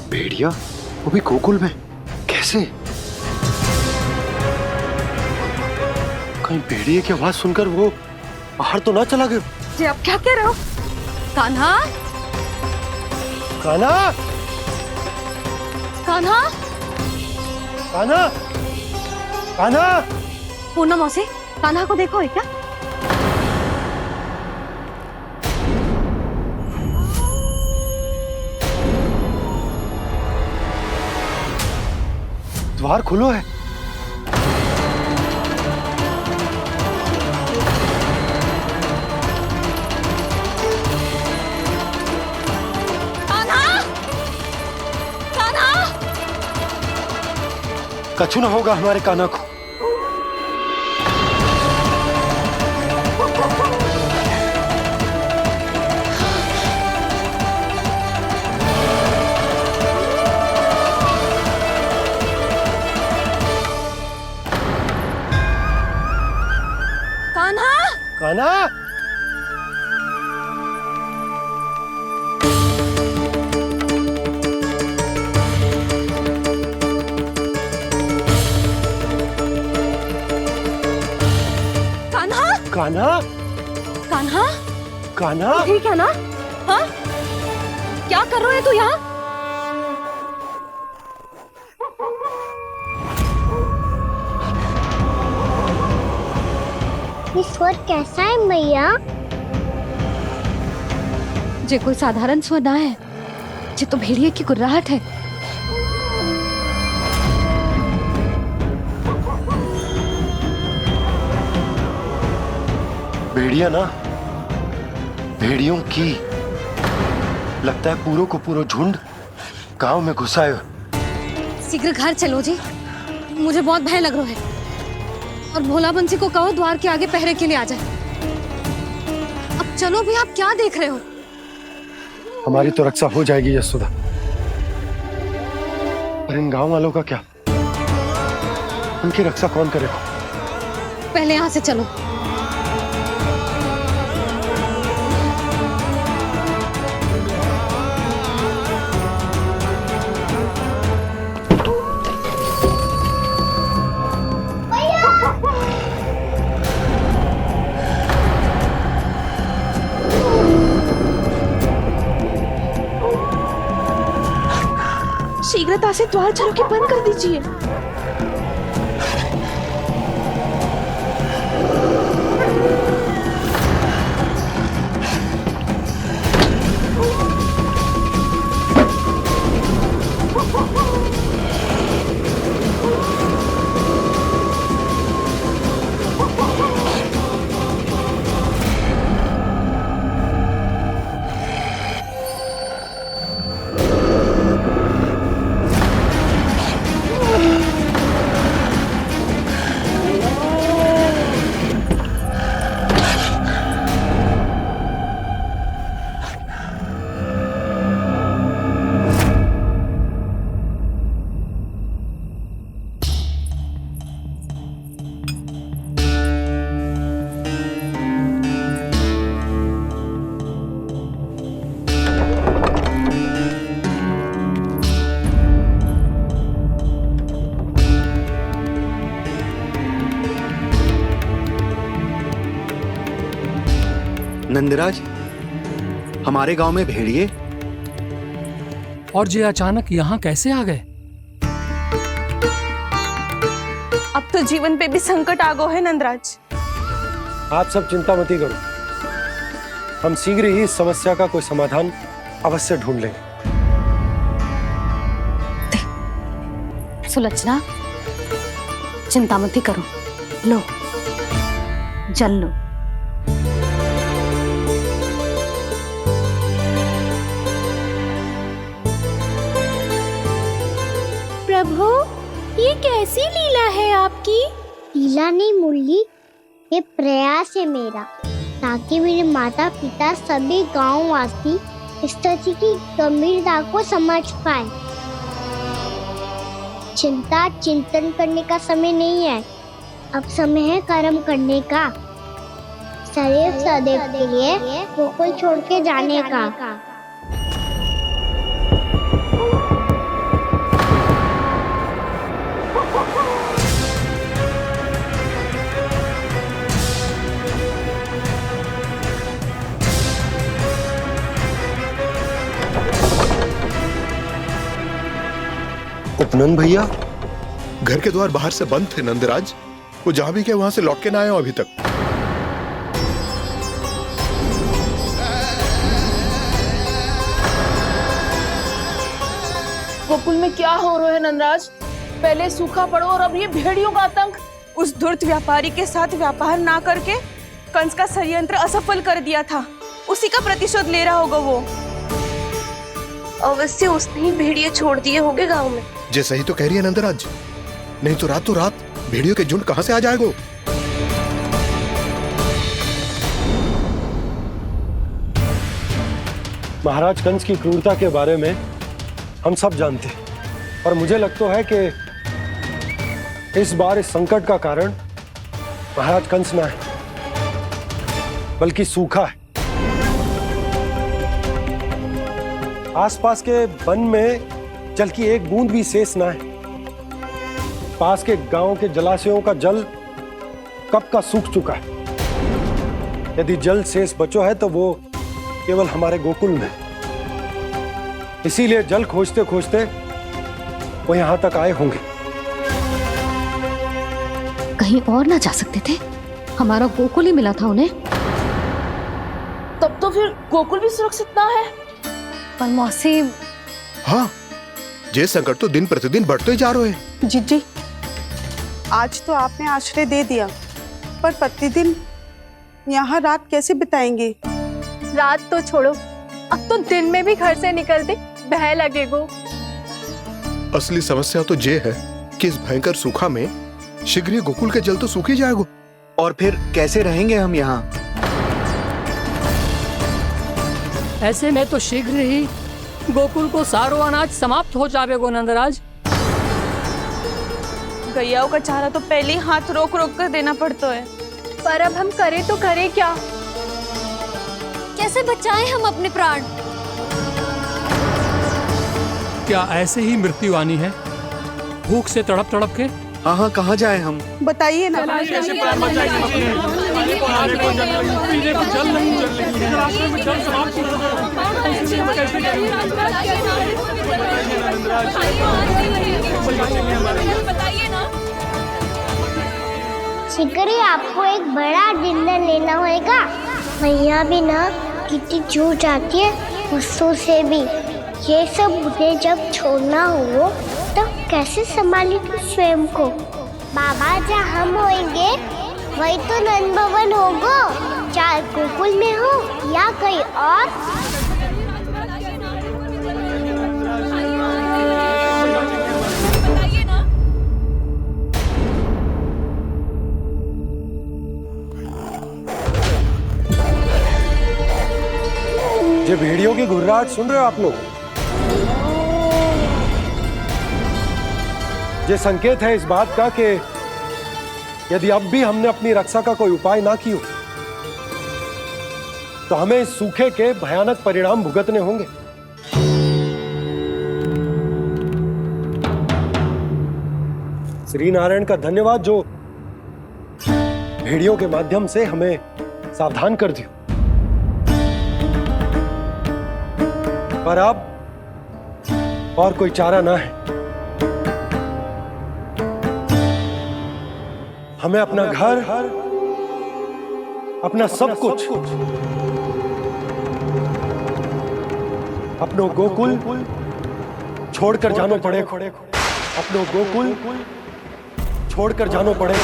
भेड़िया वो भी गोकुल में कैसे? कहीं भेड़िए की आवाज सुनकर वो बाहर तो ना चला गया? जी आप क्या कह रहे हो? कान्हा कान्हा कान्हा कान्हा कान्हा पूनम मौसी कान्हा को देखो है क्या? द्वार खुलो है। कछु न होगा हमारे कान्हा को। कान्हा, कान्हा, कान्हा, कान्हा, कान्हा, ठीक है ना? हाँ? क्या कर रहे हो तू यहाँ? ये स्वर कैसा है मैया? जे कोई साधारण स्वर ना है, जे तो भेड़िए की गुर्राहट है। भेड़िया ना, भेड़ियों की। लगता है पूरों को पूरा झुंड गांव में घुसा है। शीघ्र घर चलो जी, मुझे बहुत भय लग रहा है। और भोला बंसी को कहो द्वार के आगे पहरे के लिए आ जाए। अब चलो भी, आप क्या देख रहे हो? हमारी तो रक्षा हो जाएगी यशोदा, पर इन गांव वालों का क्या? उनकी रक्षा कौन करेगा? पहले यहाँ से चलो। शीघ्रता से द्वार चलो के बंद कर दीजिए। नंदराज, हमारे गांव में भेड़िए? और ये अचानक यहाँ कैसे आ गए? अब तो जीवन पे भी संकट आ गो है नंदराज। आप सब चिंता मत करो, हम शीघ्र ही इस समस्या का कोई समाधान अवश्य ढूंढ लेंगे। सुलक्षणा, चिंता मत करो, लो जल लो। प्रभु, ये कैसी लीला है आपकी? लीला नहीं मुरली, ये प्रयास है मेरा, ताकि मेरे माता पिता सभी गांव वासी स्थिति की गंभीरता को समझ पाए। चिंता चिंतन करने का समय नहीं है, अब समय है कर्म करने का, सदैव सदैव के लिए गोकुल छोड़ के जाने का। उपनंद भैया, घर के द्वार बाहर से बंद थे नंदराज, वो जहां भी गए वहां से लौट के ना आए हो अभी तक। गोकुल में क्या हो रहा है नंदराज? पहले सूखा पड़ो और अब ये भेड़ियों का आतंक। उस धूर्त व्यापारी के साथ व्यापार ना करके कंस का षड्यंत्र असफल कर दिया था, उसी का प्रतिशोध ले रहा होगा वो। अवश्य उसने ही भेड़िए छोड़ दिए होंगे गांव में। जे सही तो कह रही है नंदराज, नहीं तो रात भेड़ियों के झुंड कहां से आ जाएगो। महाराज कंस की क्रूरता के बारे में हम सब जानते हैं, और मुझे लगता है कि इस बार इस संकट का कारण महाराज कंस ना है, बल्कि सूखा है। आसपास के वन में जल की एक बूंद भी शेष ना है। पास के गांव के जलाशयों का जल कब का सूख चुका है। यदि जल शेष बचो है तो वो केवल हमारे गोकुल में। इसीलिए जल खोजते खोजते वो यहां तक आए होंगे। कहीं और ना जा सकते थे? हमारा गोकुल ही मिला था उन्हें। तब तो फिर गोकुल भी सुरक्षित ना है। पर मौसी, हाँ, ये संकट तो दिन प्रतिदिन बढ़ते ही जा रहे हैं। जीजी, आज तो आपने आश्रय दे दिया, पर प्रतिदिन यहाँ रात कैसे बिताएंगे? रात तो छोड़ो, अब तो दिन में भी घर से निकलते भय लगेगो। असली समस्या तो ये है कि इस भयंकर सूखा में शीघ्र ही गोकुल के जल तो सूख ही जाएगा। और फिर कैसे रहेंगे हम यहाँ? ऐसे में तो शीघ्र ही गोकुल को सारो अनाज समाप्त हो जाएगो नंदराज। गैयाओं का चारा तो पहले ही हाथ रोक रोक कर देना पड़ता है। पर अब हम करें तो करें क्या? कैसे बचाएं हम अपने प्राण? क्या ऐसे ही मृत्यु आनी है, भूख से तड़प तड़प के? हाँ, कहाँ जाए हम? बताइए ना। शीघ्र ही आपको एक बड़ा डिनर लेना होगा। मैया भी ना कितनी चूक जाती है गुस्सों से भी। ये सब उन्हें जब छोड़ना हो तो कैसे संभालेगी स्वयं को? बाबा जहाँ हम होंगे वही तो नंद भवन होगा, चाहे गोकुल में हो या कहीं और। ये भेड़ियों की घुर्राहट सुन रहे हो आप लोग? ये संकेत है इस बात का कि यदि अब भी हमने अपनी रक्षा का कोई उपाय ना किया तो हमें इस सूखे के भयानक परिणाम भुगतने होंगे। श्री नारायण का धन्यवाद जो भेड़ियों के माध्यम से हमें सावधान कर दिया। पर अब और कोई चारा ना है। हमें अपना घर, अपना सब कुछ, अपनो गोकुल छोड़कर जानो पड़े। अपनो गोकुल छोड़कर जानो पड़े।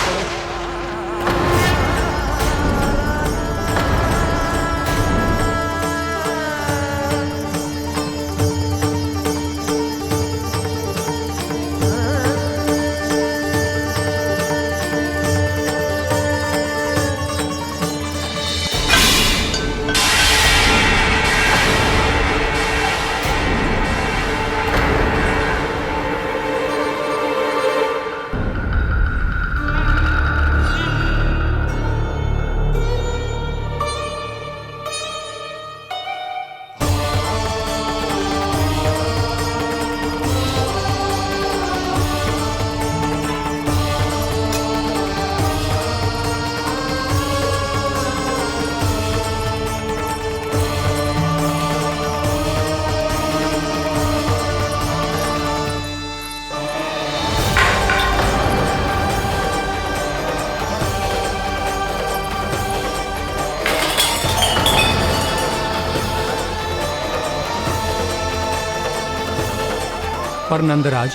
पर नंदराज,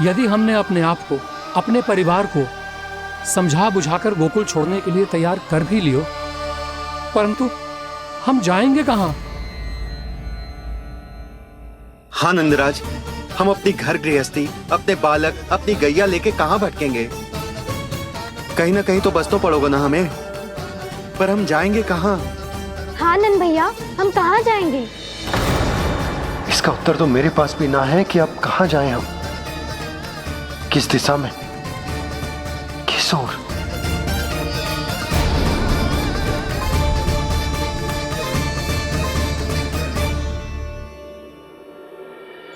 यदि हमने अपने आप को, अपने परिवार को समझा बुझाकर गोकुल छोड़ने के लिए तैयार कर भी लियो, परंतु हम जाएंगे कहां? हाँ नंदराज, हम अपनी घर गृहस्थी, अपने बालक, अपनी गैया लेके कहां भटकेंगे? कहीं ना कहीं तो बस तो पड़ोगे ना हमें, पर हम जाएंगे कहां? हाँ नंद भैया, हम कहाँ जाएंगे? इसका उत्तर तो मेरे पास भी ना है कि अब कहां जाएं हम, किस दिशा में, किस ओर।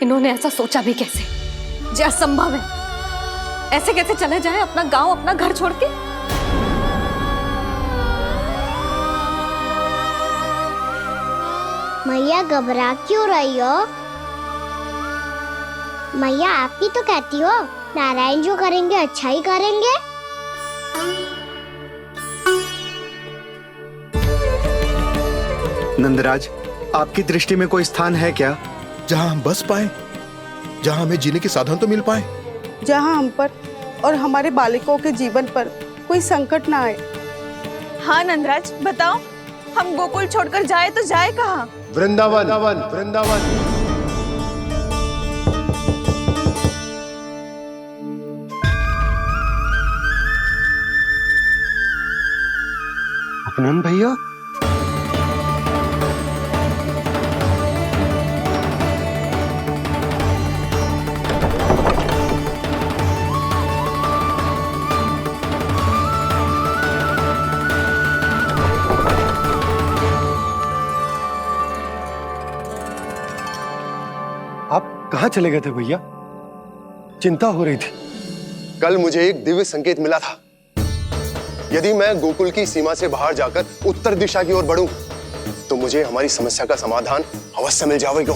इन्होंने ऐसा सोचा भी कैसे? जो असंभव है। ऐसे कैसे चले जाएं अपना गांव, अपना घर छोड़ के? मैया घबरा क्यों रही हो? मैया आप ही तो कहती हो नारायण जो करेंगे अच्छा ही करेंगे। नंदराज, आपकी दृष्टि में कोई स्थान है क्या जहां हम बस पाए, जहां हमें जीने के साधन तो मिल पाए, जहाँ हम पर और हमारे बालकों के जीवन पर कोई संकट ना आए। हाँ नंदराज, बताओ हम गोकुल छोड़कर जाए तो जाए कहाँ? वृंदावन, वृंदावन। उपनंद भैया, कहाँ चले गए थे भैया? चिंता हो रही थी। कल मुझे एक दिव्य संकेत मिला था। यदि मैं गोकुल की सीमा से बाहर जाकर उत्तर दिशा की ओर बढ़ूं, तो मुझे हमारी समस्या का समाधान अवश्य मिल जाएगा।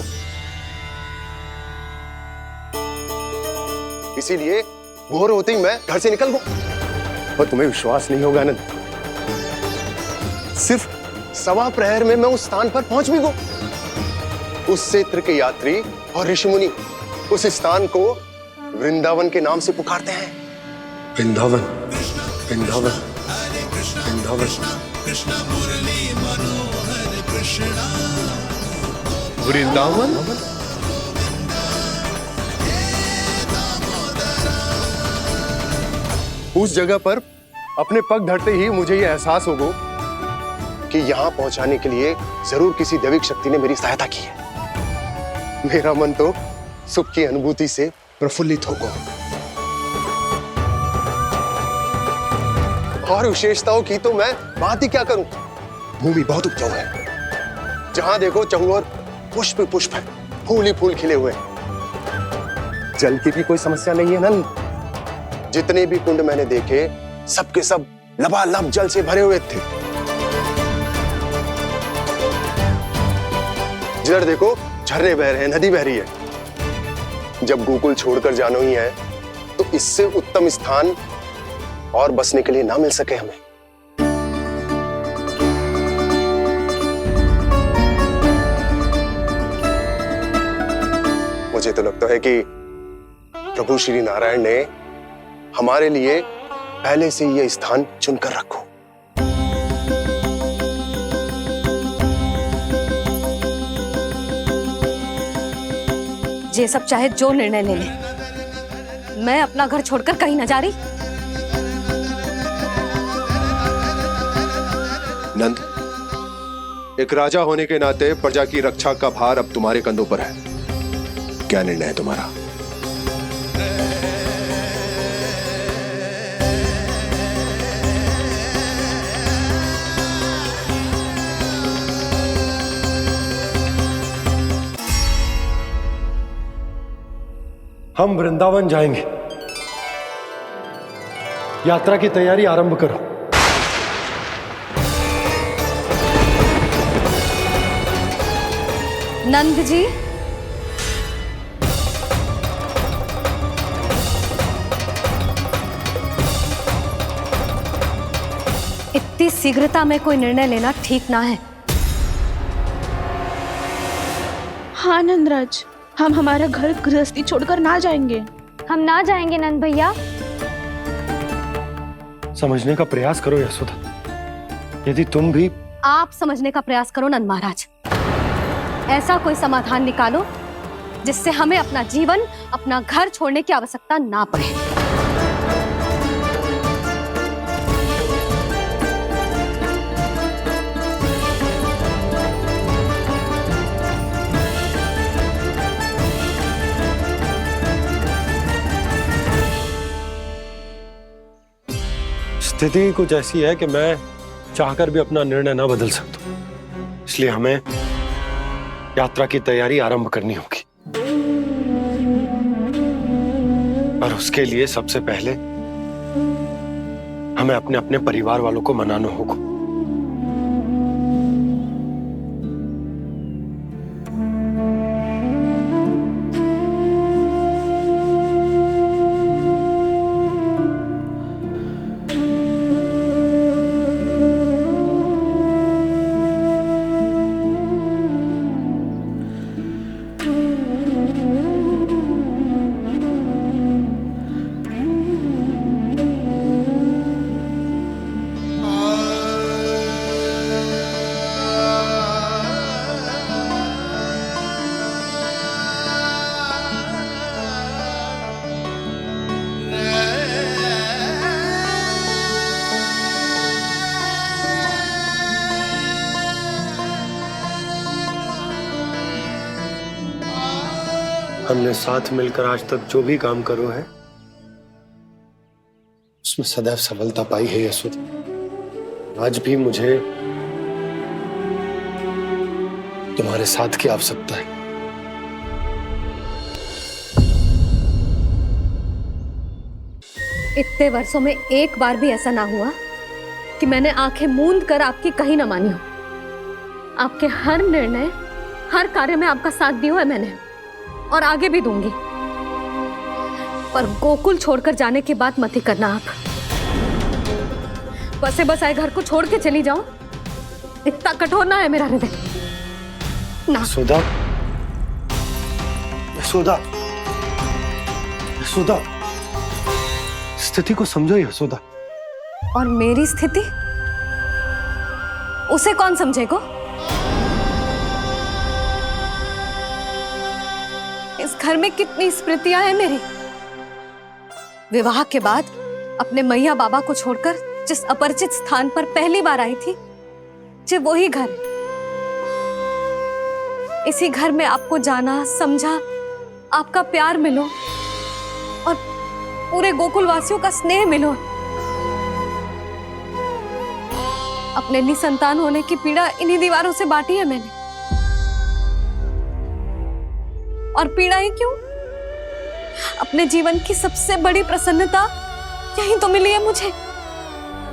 इसीलिए भोर होते ही मैं घर से निकल गया। और तुम्हें विश्वास नहीं होगा आनंद, सिर्फ सवा प्रहर में मैं उस स्थान पर पहुंच भी गया। उस क्षेत्र के यात्री और ऋषि मुनि उस स्थान को वृंदावन के नाम से पुकारते हैं। वृंदावन, वृंदावन, वृंदावन। वृंदावन। उस जगह पर अपने पग धरते ही मुझे यह एहसास होगा कि यहां पहुंचाने के लिए जरूर किसी दैविक शक्ति ने मेरी सहायता की है। मेरा मन तो सुख की अनुभूति से प्रफुल्लित होगा। और विशेषताओं की तो मैं बात ही क्या करूं। भूमि बहुत उपजाऊ है, जहां देखो चहुओर पुष्प पुष्प है, फूल ही फूल खिले हुए हैं। जल की भी कोई समस्या नहीं है नंद। जितने भी कुंड मैंने देखे सबके सब लबालब जल से भरे हुए थे। जिधर देखो झरने बह रहे हैं, नदी बह रही है। जब गोकुल छोड़कर जाना ही है तो इससे उत्तम स्थान और बसने के लिए ना मिल सके हमें। मुझे तो लगता है कि प्रभु श्री नारायण ने हमारे लिए पहले से यह स्थान चुनकर रखो। ये सब चाहे जो निर्णय ले ले, मैं अपना घर छोड़कर कहीं न जा रही। नंद, एक राजा होने के नाते प्रजा की रक्षा का भार अब तुम्हारे कंधों पर है। क्या निर्णय है तुम्हारा? हम वृंदावन जाएंगे। यात्रा की तैयारी आरंभ करो। नंद जी, इतनी शीघ्रता में कोई निर्णय लेना ठीक ना है। हाँ नंदराज, हम हमारा घर गृहस्थी छोड़कर ना जाएंगे। हम ना जाएंगे नंद भैया। समझने का प्रयास करो यशोदा। यदि तुम भी आप समझने का प्रयास करो नंद महाराज। ऐसा कोई समाधान निकालो जिससे हमें अपना जीवन, अपना घर छोड़ने की आवश्यकता ना पड़े। स्थिति कुछ ऐसी है कि मैं चाहकर भी अपना निर्णय ना बदल सकता, इसलिए हमें यात्रा की तैयारी आरंभ करनी होगी। और उसके लिए सबसे पहले हमें अपने अपने परिवार वालों को मनाना होगा। हमने साथ मिलकर आज तक जो भी काम करो है उसमें सदैव सफलता पाई है यशोदा। आज भी मुझे तुम्हारे साथ की आवश्यकता है। इतने वर्षों में एक बार भी ऐसा ना हुआ कि मैंने आंखें मूंद कर आपकी कहीं ना मानी हो। आपके हर निर्णय, हर कार्य में आपका साथ दिया है मैंने, और आगे भी दूंगी। पर गोकुल छोड़कर जाने की बात मत ही करना आप। बसे बसाए घर को छोड़ के चली जाओ, इतना कठोर ना है मेरा हृदय ना। यशोदा, यशोदा, यशोदा, स्थिति को समझो यशोदा। और मेरी स्थिति उसे कौन समझेगा? इस घर में कितनी स्मृतियां हैं मेरी। विवाह के बाद अपने मैया बाबा को छोड़कर जिस अपरिचित स्थान पर पहली बार आई थी, जो वही घर। इसी घर में आपको जाना, समझा, आपका प्यार मिलो और पूरे गोकुल वासियों का स्नेह मिलो। अपने निसंतान होने की पीड़ा इन्हीं दीवारों से बांटी है मैंने। और पीड़ा ही क्यों? अपने जीवन की सबसे बड़ी प्रसन्नता यही तो मिली है मुझे,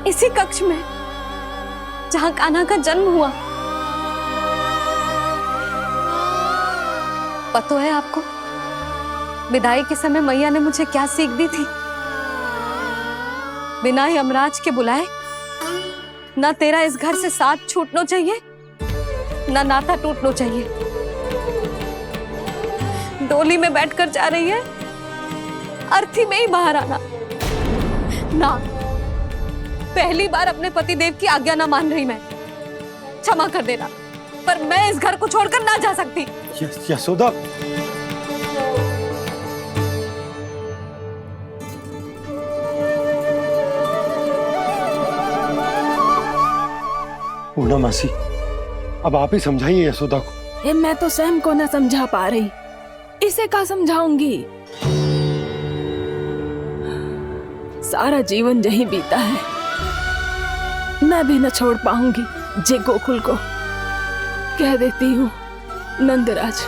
इसी कक्ष में जहां कान्हा का जन्म हुआ। पता है आपको विदाई के समय मैया ने मुझे क्या सीख दी थी? बिना यमराज के बुलाए ना तेरा इस घर से साथ छूटना चाहिए, ना नाता टूटना चाहिए। डोली में बैठकर जा रही है, अर्थी में ही बाहर आना ना। पहली बार अपने पति देव की आज्ञा ना मान रही मैं, क्षमा कर देना, पर मैं इस घर को छोड़कर ना जा सकती। यशोदा, पूर्णा मासी, अब आप ही समझाइए यशोदा को। मैं तो स्वयं को न समझा पा रही, इसे क्या समझाऊंगी? सारा जीवन यही बीता है, मैं भी न छोड़ पाऊंगी। जे गोकुल को कह देती हूँ नंदराज।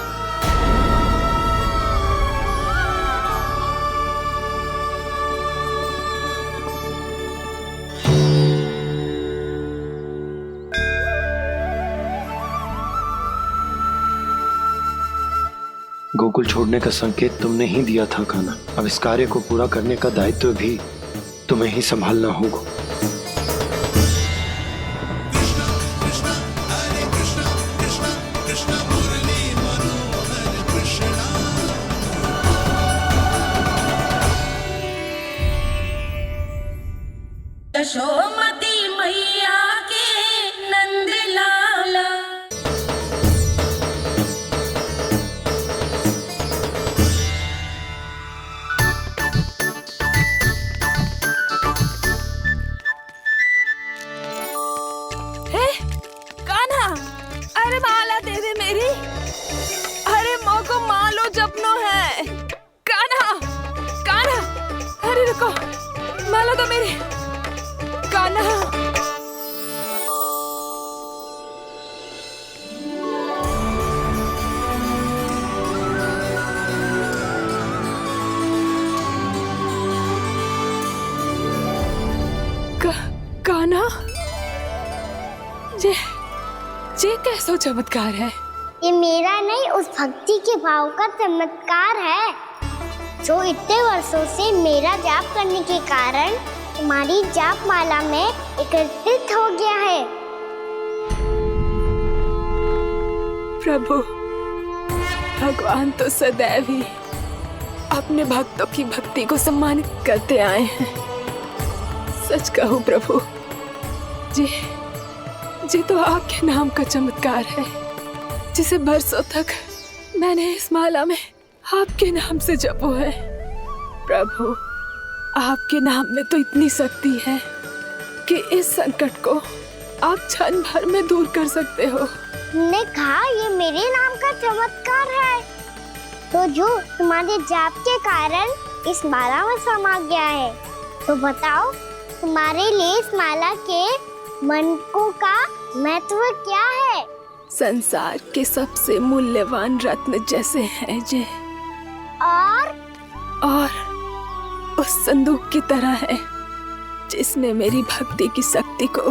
गोकुल छोड़ने का संकेत तुमने ही दिया था कान्हा। अब इस कार्य को पूरा करने का दायित्व भी तुम्हें ही संभालना होगा। कृष्ण कृष्ण कृष्ण मुरली मनोहर कृष्णा यशोमती मैया के नंद लाला। हे कान्हा, अरे माला दे दे मेरी। अरे माँ को मालो जपनो है। कान्हा कान्हा, अरे रुको, माला तो मेरी। कान्हा कान्हा, जे कैसो चमत्कार है। ये मेरा नहीं, उस भक्ति के भाव का चमत्कार है जो इतने वर्षों से मेरा जाप करने के कारण तुम्हारी जाप माला में एकत्रित हो गया है। प्रभु, भगवान तो सदैव ही अपने भक्तों की भक्ति को सम्मानित करते आए हैं। सच कहूं प्रभु, जी तो आपके नाम का चमत्कार है, जिसे बरसों तक मैंने इस माला में आपके नाम से जपो है। प्रभु, आपके नाम में तो इतनी शक्ति है कि इस संकट को आप क्षण भर में दूर कर सकते हो। तुमने कहा ये मेरे नाम का चमत्कार है, तो जो तुम्हारे जाप के कारण इस माला में समा गया है, तो बताओ तुम्हारे लिए इस माला के मनकों का महत्व क्या है? संसार के सबसे मूल्यवान रत्न जैसे हैं जे, और उस संदूक की तरह है जिसने मेरी भक्ति की शक्ति को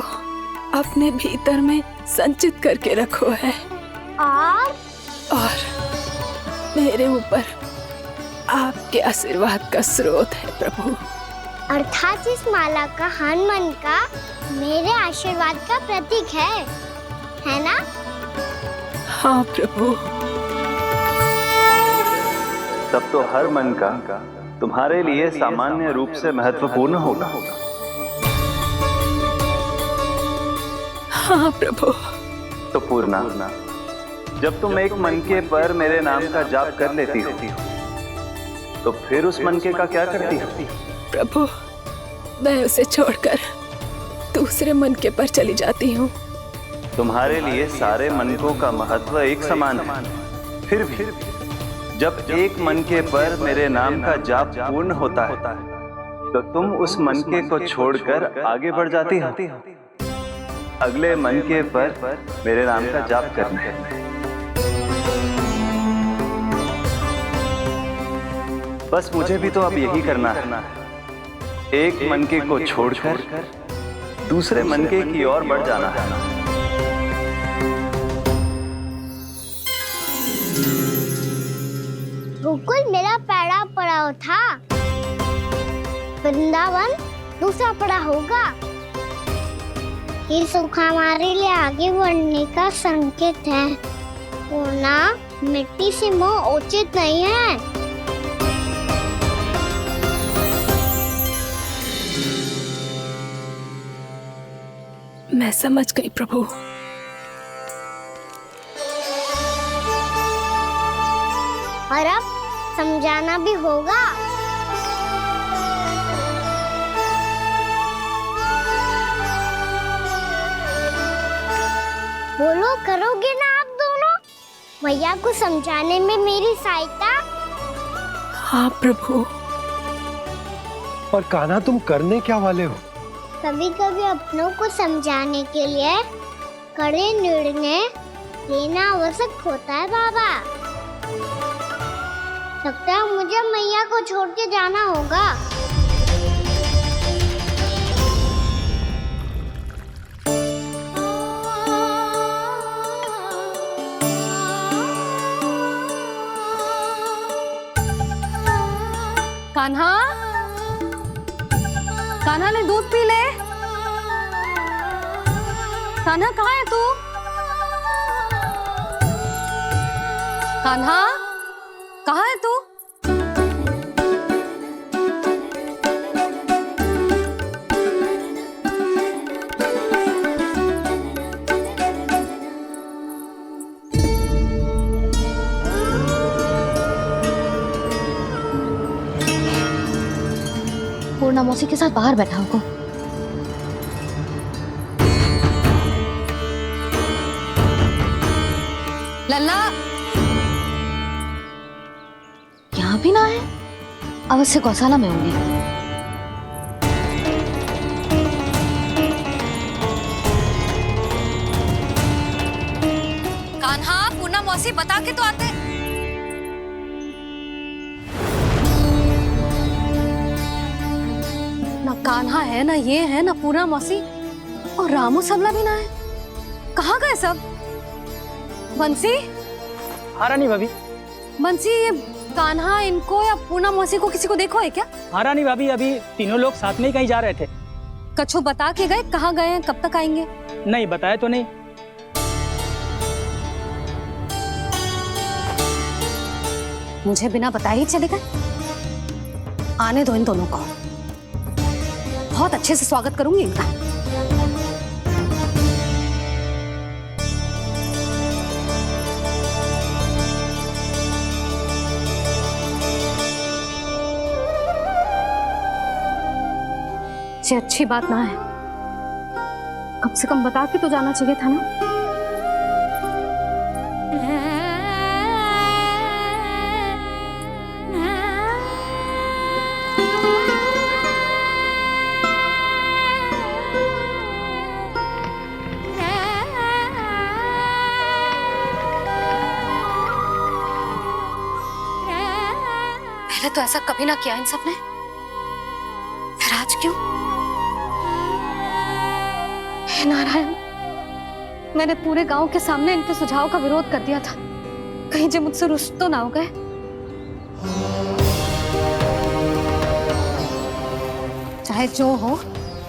अपने भीतर में संचित करके रखो है। और मेरे ऊपर आपके आशीर्वाद का स्रोत है प्रभु। अर्थात इस माला का हनुमान का मेरे आशीर्वाद का प्रतीक है ना? हाँ प्रभु। तब तो हर मन का तुम्हारे लिए सामान्य रूप से महत्वपूर्ण होगा। हाँ प्रभु। तो पूर्णा, जब तुम एक मनके पर मेरे नाम का जाप कर लेती हो, तो फिर उस मनके का क्या करती हो? प्रभु, मैं उसे छोड़कर दूसरे मनके पर चली जाती हूँ। तुम्हारे लिए सारे मनकों का महत्व एक समान है। फिर भी जब एक मनके पर मेरे नाम का जाप पूर्ण होता है, तो तुम उस मनके को छोड़कर आगे बढ़ जाती हो अगले मनके पर मेरे नाम का जाप करने। बस मुझे भी तो अब यही करना है, एक मनके को छोड़कर दूसरे मनके की ओर बढ़ जाना है। गोकुल मेरा पहला पड़ाव था, वृंदावन दूसरा पड़ाव होगा। ये सुख हमारे लिए आगे बढ़ने का संकेत है, वरना मिट्टी से मोह उचित नहीं है। मैं समझ गई प्रभु। और अब समझाना भी होगा। बोलो, करोगे ना आप दोनों? मैया को समझाने में मेरी सहायता? हाँ प्रभु। और कान्हा, तुम करने क्या वाले हो? कभी कभी अपनों को समझाने के लिए कड़े निर्णय लेना आवश्यक होता है बाबा। लगता है मुझे मैया को छोड़ के जाना होगा। कान्हा, कान्हा ने दूध पी ले। कान्हा कहाँ है तू? कान्हा, कहाँ है तू? पूर्णा मौसी के साथ बाहर बैठा होगा। लल्ला यहाँ भी ना है, अवश्य गौशाला में होंगे। कान्हा, पूर्णा मौसी बता के तो आते। ना कान्हा है, ना ये है, ना पूर्णा मौसी, और रामू सबला भी ना है। कहाँ गए सब? बंसी? हाँ रानी भाभी। बंसी, ये कान्हा इनको या पूर्णा मौसी को किसी को देखो है क्या? हाँ रानी भाभी, अभी तीनों लोग साथ में ही कहीं जा रहे थे। कछु बता के गए कहाँ गए हैं, कब तक आएंगे? नहीं बताया तो नहीं। मुझे बिना बताए ही चले गए? आने दो इन दोनों को, बहुत अच्छे से स्वागत करूंगी इनका। ये अच्छी बात ना है, कम से कम बता के तो जाना चाहिए था ना। पहले तो ऐसा कभी ना किया इन सब ने, फिर आज क्यों? हे नारायण, मैंने पूरे गांव के सामने इनके सुझाव का विरोध कर दिया था, कहीं जो मुझसे रुष्ट तो ना हो गए। चाहे जो हो,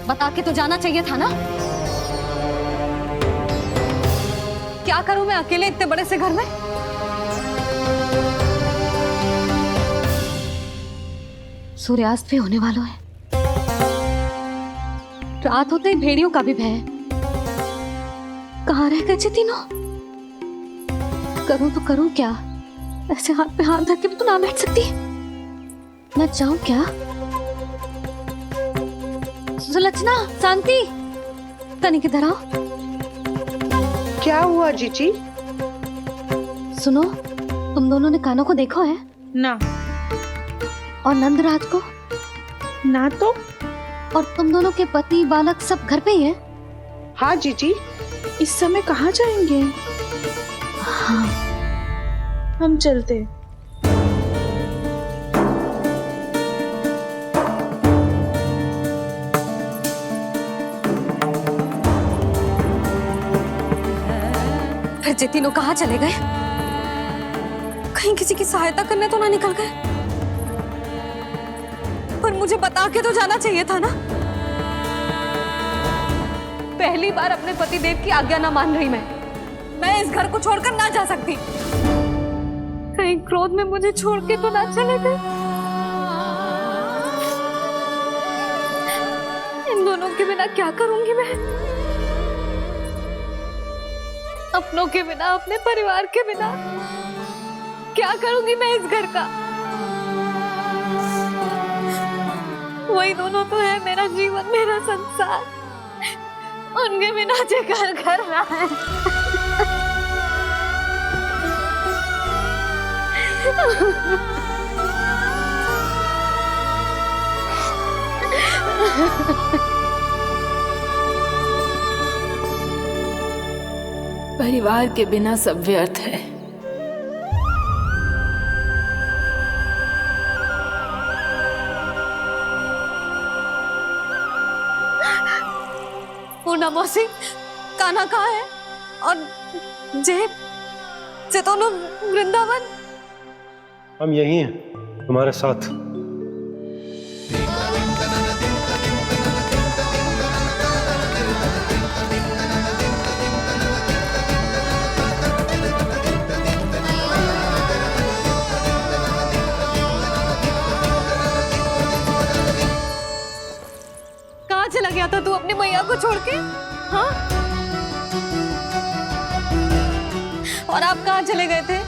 बता के तो जाना चाहिए था ना। क्या करूं मैं अकेले इतने बड़े से घर में? सूर्यास्त भी होने वाला है, रात होते ही भेड़ियों का भी भय है। कहाँ रह गए तीनों? करूं तो करूं क्या? ऐसे हाथ पे हाथ रख के भी तो ना बैठ सकती। मैं जाऊं क्या? सुलक्षणा, शांति, तनिक इधर आओ। क्या हुआ जीजी? सुनो, तुम दोनों ने कान्हा को देखा है? ना। और नंदराज को? ना तो। और तुम दोनों के पति बालक सब घर पे ही हैं? हाँ जीजी। इस समय कहाँ जाएंगे? हाँ। हम चलते। फिर ये तीनों कहाँ चले गए? कहीं किसी की सहायता करने तो ना निकल गए? पर मुझे बता के तो जाना चाहिए था ना। पहली बार अपने पतिदेव की आज्ञा ना मान रही मैं इस घर को छोड़कर ना जा सकती। कहीं क्रोध में मुझे छोड़ के तो ना चले गए। इन दोनों के बिना क्या करूंगी मैं? अपनों के बिना, अपने परिवार के बिना क्या करूंगी मैं इस घर का? वही दोनों तो है मेरा जीवन, मेरा संसार। उनके बिना जे घर घर रहा है। परिवार के बिना सब व्यर्थ है। पूर्णा मौसी, कान्हा कहाँ है? और जे दोनों वृंदावन? हम यही हैं, तुम्हारे साथ। कहाँ चला गया था तू अपनी मैया को छोड़ के? हाँ? और आप कहाँ चले गए थे?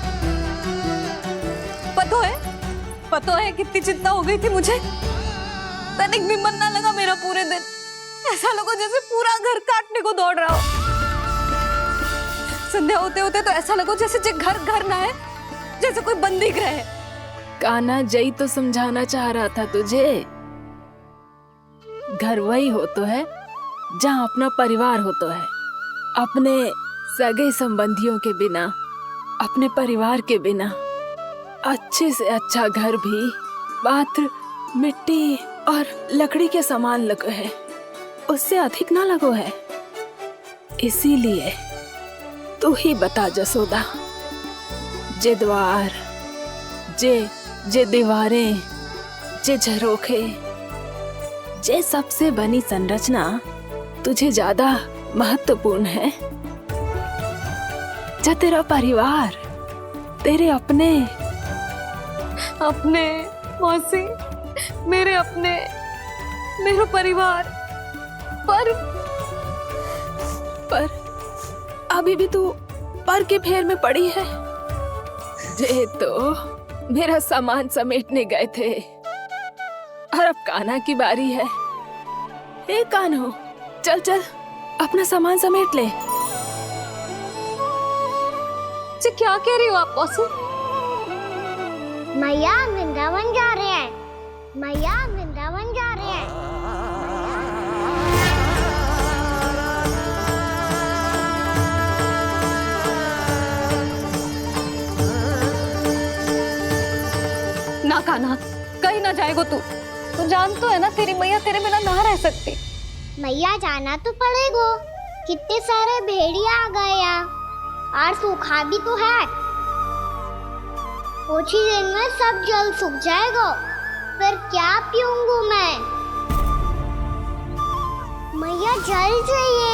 पता है कितनी चिंता हो गई थी मुझे। तनिक भी मन ना लगा मेरा पूरे दिन। ऐसा लगा जैसे पूरा घर काटने को दौड़ रहा हो। संध्या होते होते तो ऐसा लगा जैसे जे घर घर ना है, जैसे कोई बंदी गृह है। कान्हा जय तो समझाना चाह रहा था तुझे। घर वही हो तो है जहाँ अपना परिवार हो तो है। अपने सगे संबंधियों के बिना, अपने परिवार के बिना अच्छे से अच्छा घर भी पात्र मिट्टी और लकड़ी के समान लगो है, उससे अधिक ना लगो है। इसीलिए तू ही बता जसोदा, जे द्वार, जे दीवारें, जे झरोखे, जे सबसे बनी संरचना तुझे ज्यादा महत्वपूर्ण है? जा तेरा परिवार, तेरे अपने मौसी, मेरे अपने, मेरा परिवार। पर अभी भी तू पर के फेर में पड़ी है। जे तो मेरा सामान समेटने गए थे और अब कान्हा की बारी है। ए कान्हो, चल चल अपना सामान समेट ले। जी क्या कह रही हो आप मौसी? मैया वृंदावन जा रहे हैं, मैया वृंदावन जा रहे हैं। ना कान्हा, कहीं ना जाएगो तू। तू जान तो है ना तेरी मैया तेरे बिना ना रह सकती। मैया जाना तो पड़ेगा, कितने सारे भेड़िया आ गए यहाँ, और सूखा भी तो है। कुछ ही दिन में सब जल सूख जाएगा, फिर क्या पीऊंगा मैं? मैया जल चाहिए।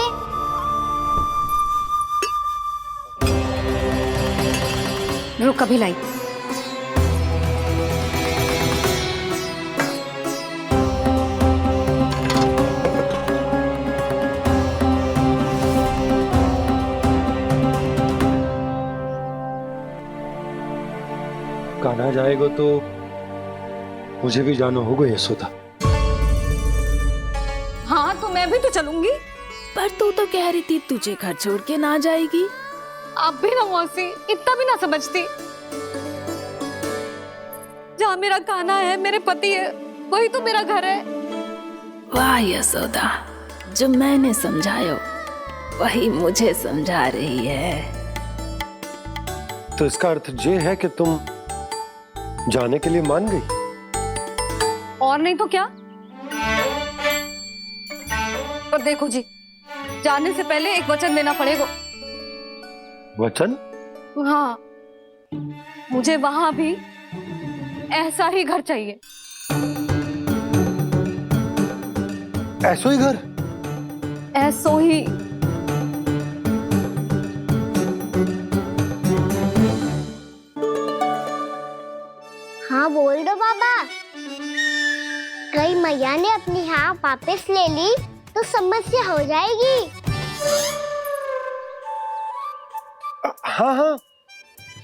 रुक कभी लाई। कान्हा जाएगा तो मुझे भी जाना होगा यशोदा। हाँ तो मैं भी तो चलूंगी। पर तू तो कह रही थी तुझे घर छोड़ के ना जाएगी। आप भी ना मौसी, इतना भी ना समझती। जहाँ मेरा कान्हा है, मेरे पति है, वही तो मेरा घर है। वाह यशोदा, जो मैंने समझाया वही मुझे समझा रही है। तो इसका अर्थ ये है कि तुम जाने के लिए मान गई? और नहीं तो क्या। पर देखो जी, जाने से पहले एक वचन देना पड़ेगा। वचन? हाँ, मुझे वहां भी ऐसा ही घर चाहिए। ऐसो ही घर? ऐसो ही। हाँ बोल दो बाबा। कहीं मैया ने अपनी हाँ वापस ले ली तो समस्या हो जाएगी। हाँ हाँ,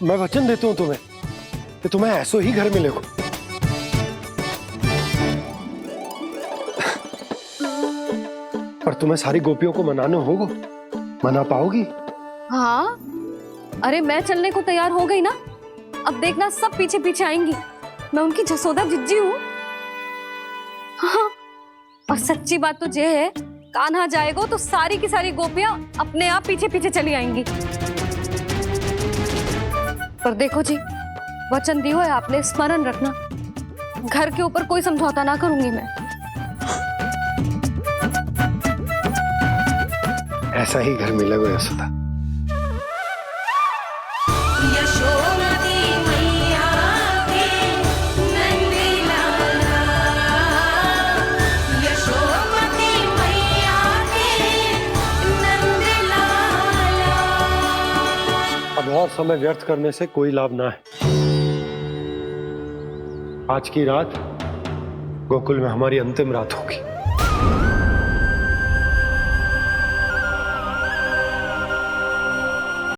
मैं वचन देता हूँ तुम्हें कि तुम्हें ऐसो ही घर मिलेगा। पर तुम्हें सारी गोपियों को मनाना होगा। मना पाओगी? हाँ, अरे मैं चलने को तैयार हो गई ना। अब देखना सब पीछे पीछे आएंगी। मैं उनकी जसोदा जिज्जी हूँ। हाँ, और सच्ची बात तो ये है, कान्हा जाएगा तो सारी की सारी गोपियां अपने आप पीछे पीछे चली आएंगी। पर देखो जी, वचन दियो है आपने, स्मरण रखना। घर के ऊपर कोई समझौता ना करूंगी मैं। ऐसा ही घर मिलेगा यशोदा। यशोमती मैया के नंदी लाला, यशोमती मैया के नंदी लाला। अब और समय व्यर्थ करने से कोई लाभ ना है। आज की रात गोकुल में हमारी अंतिम रात होगी।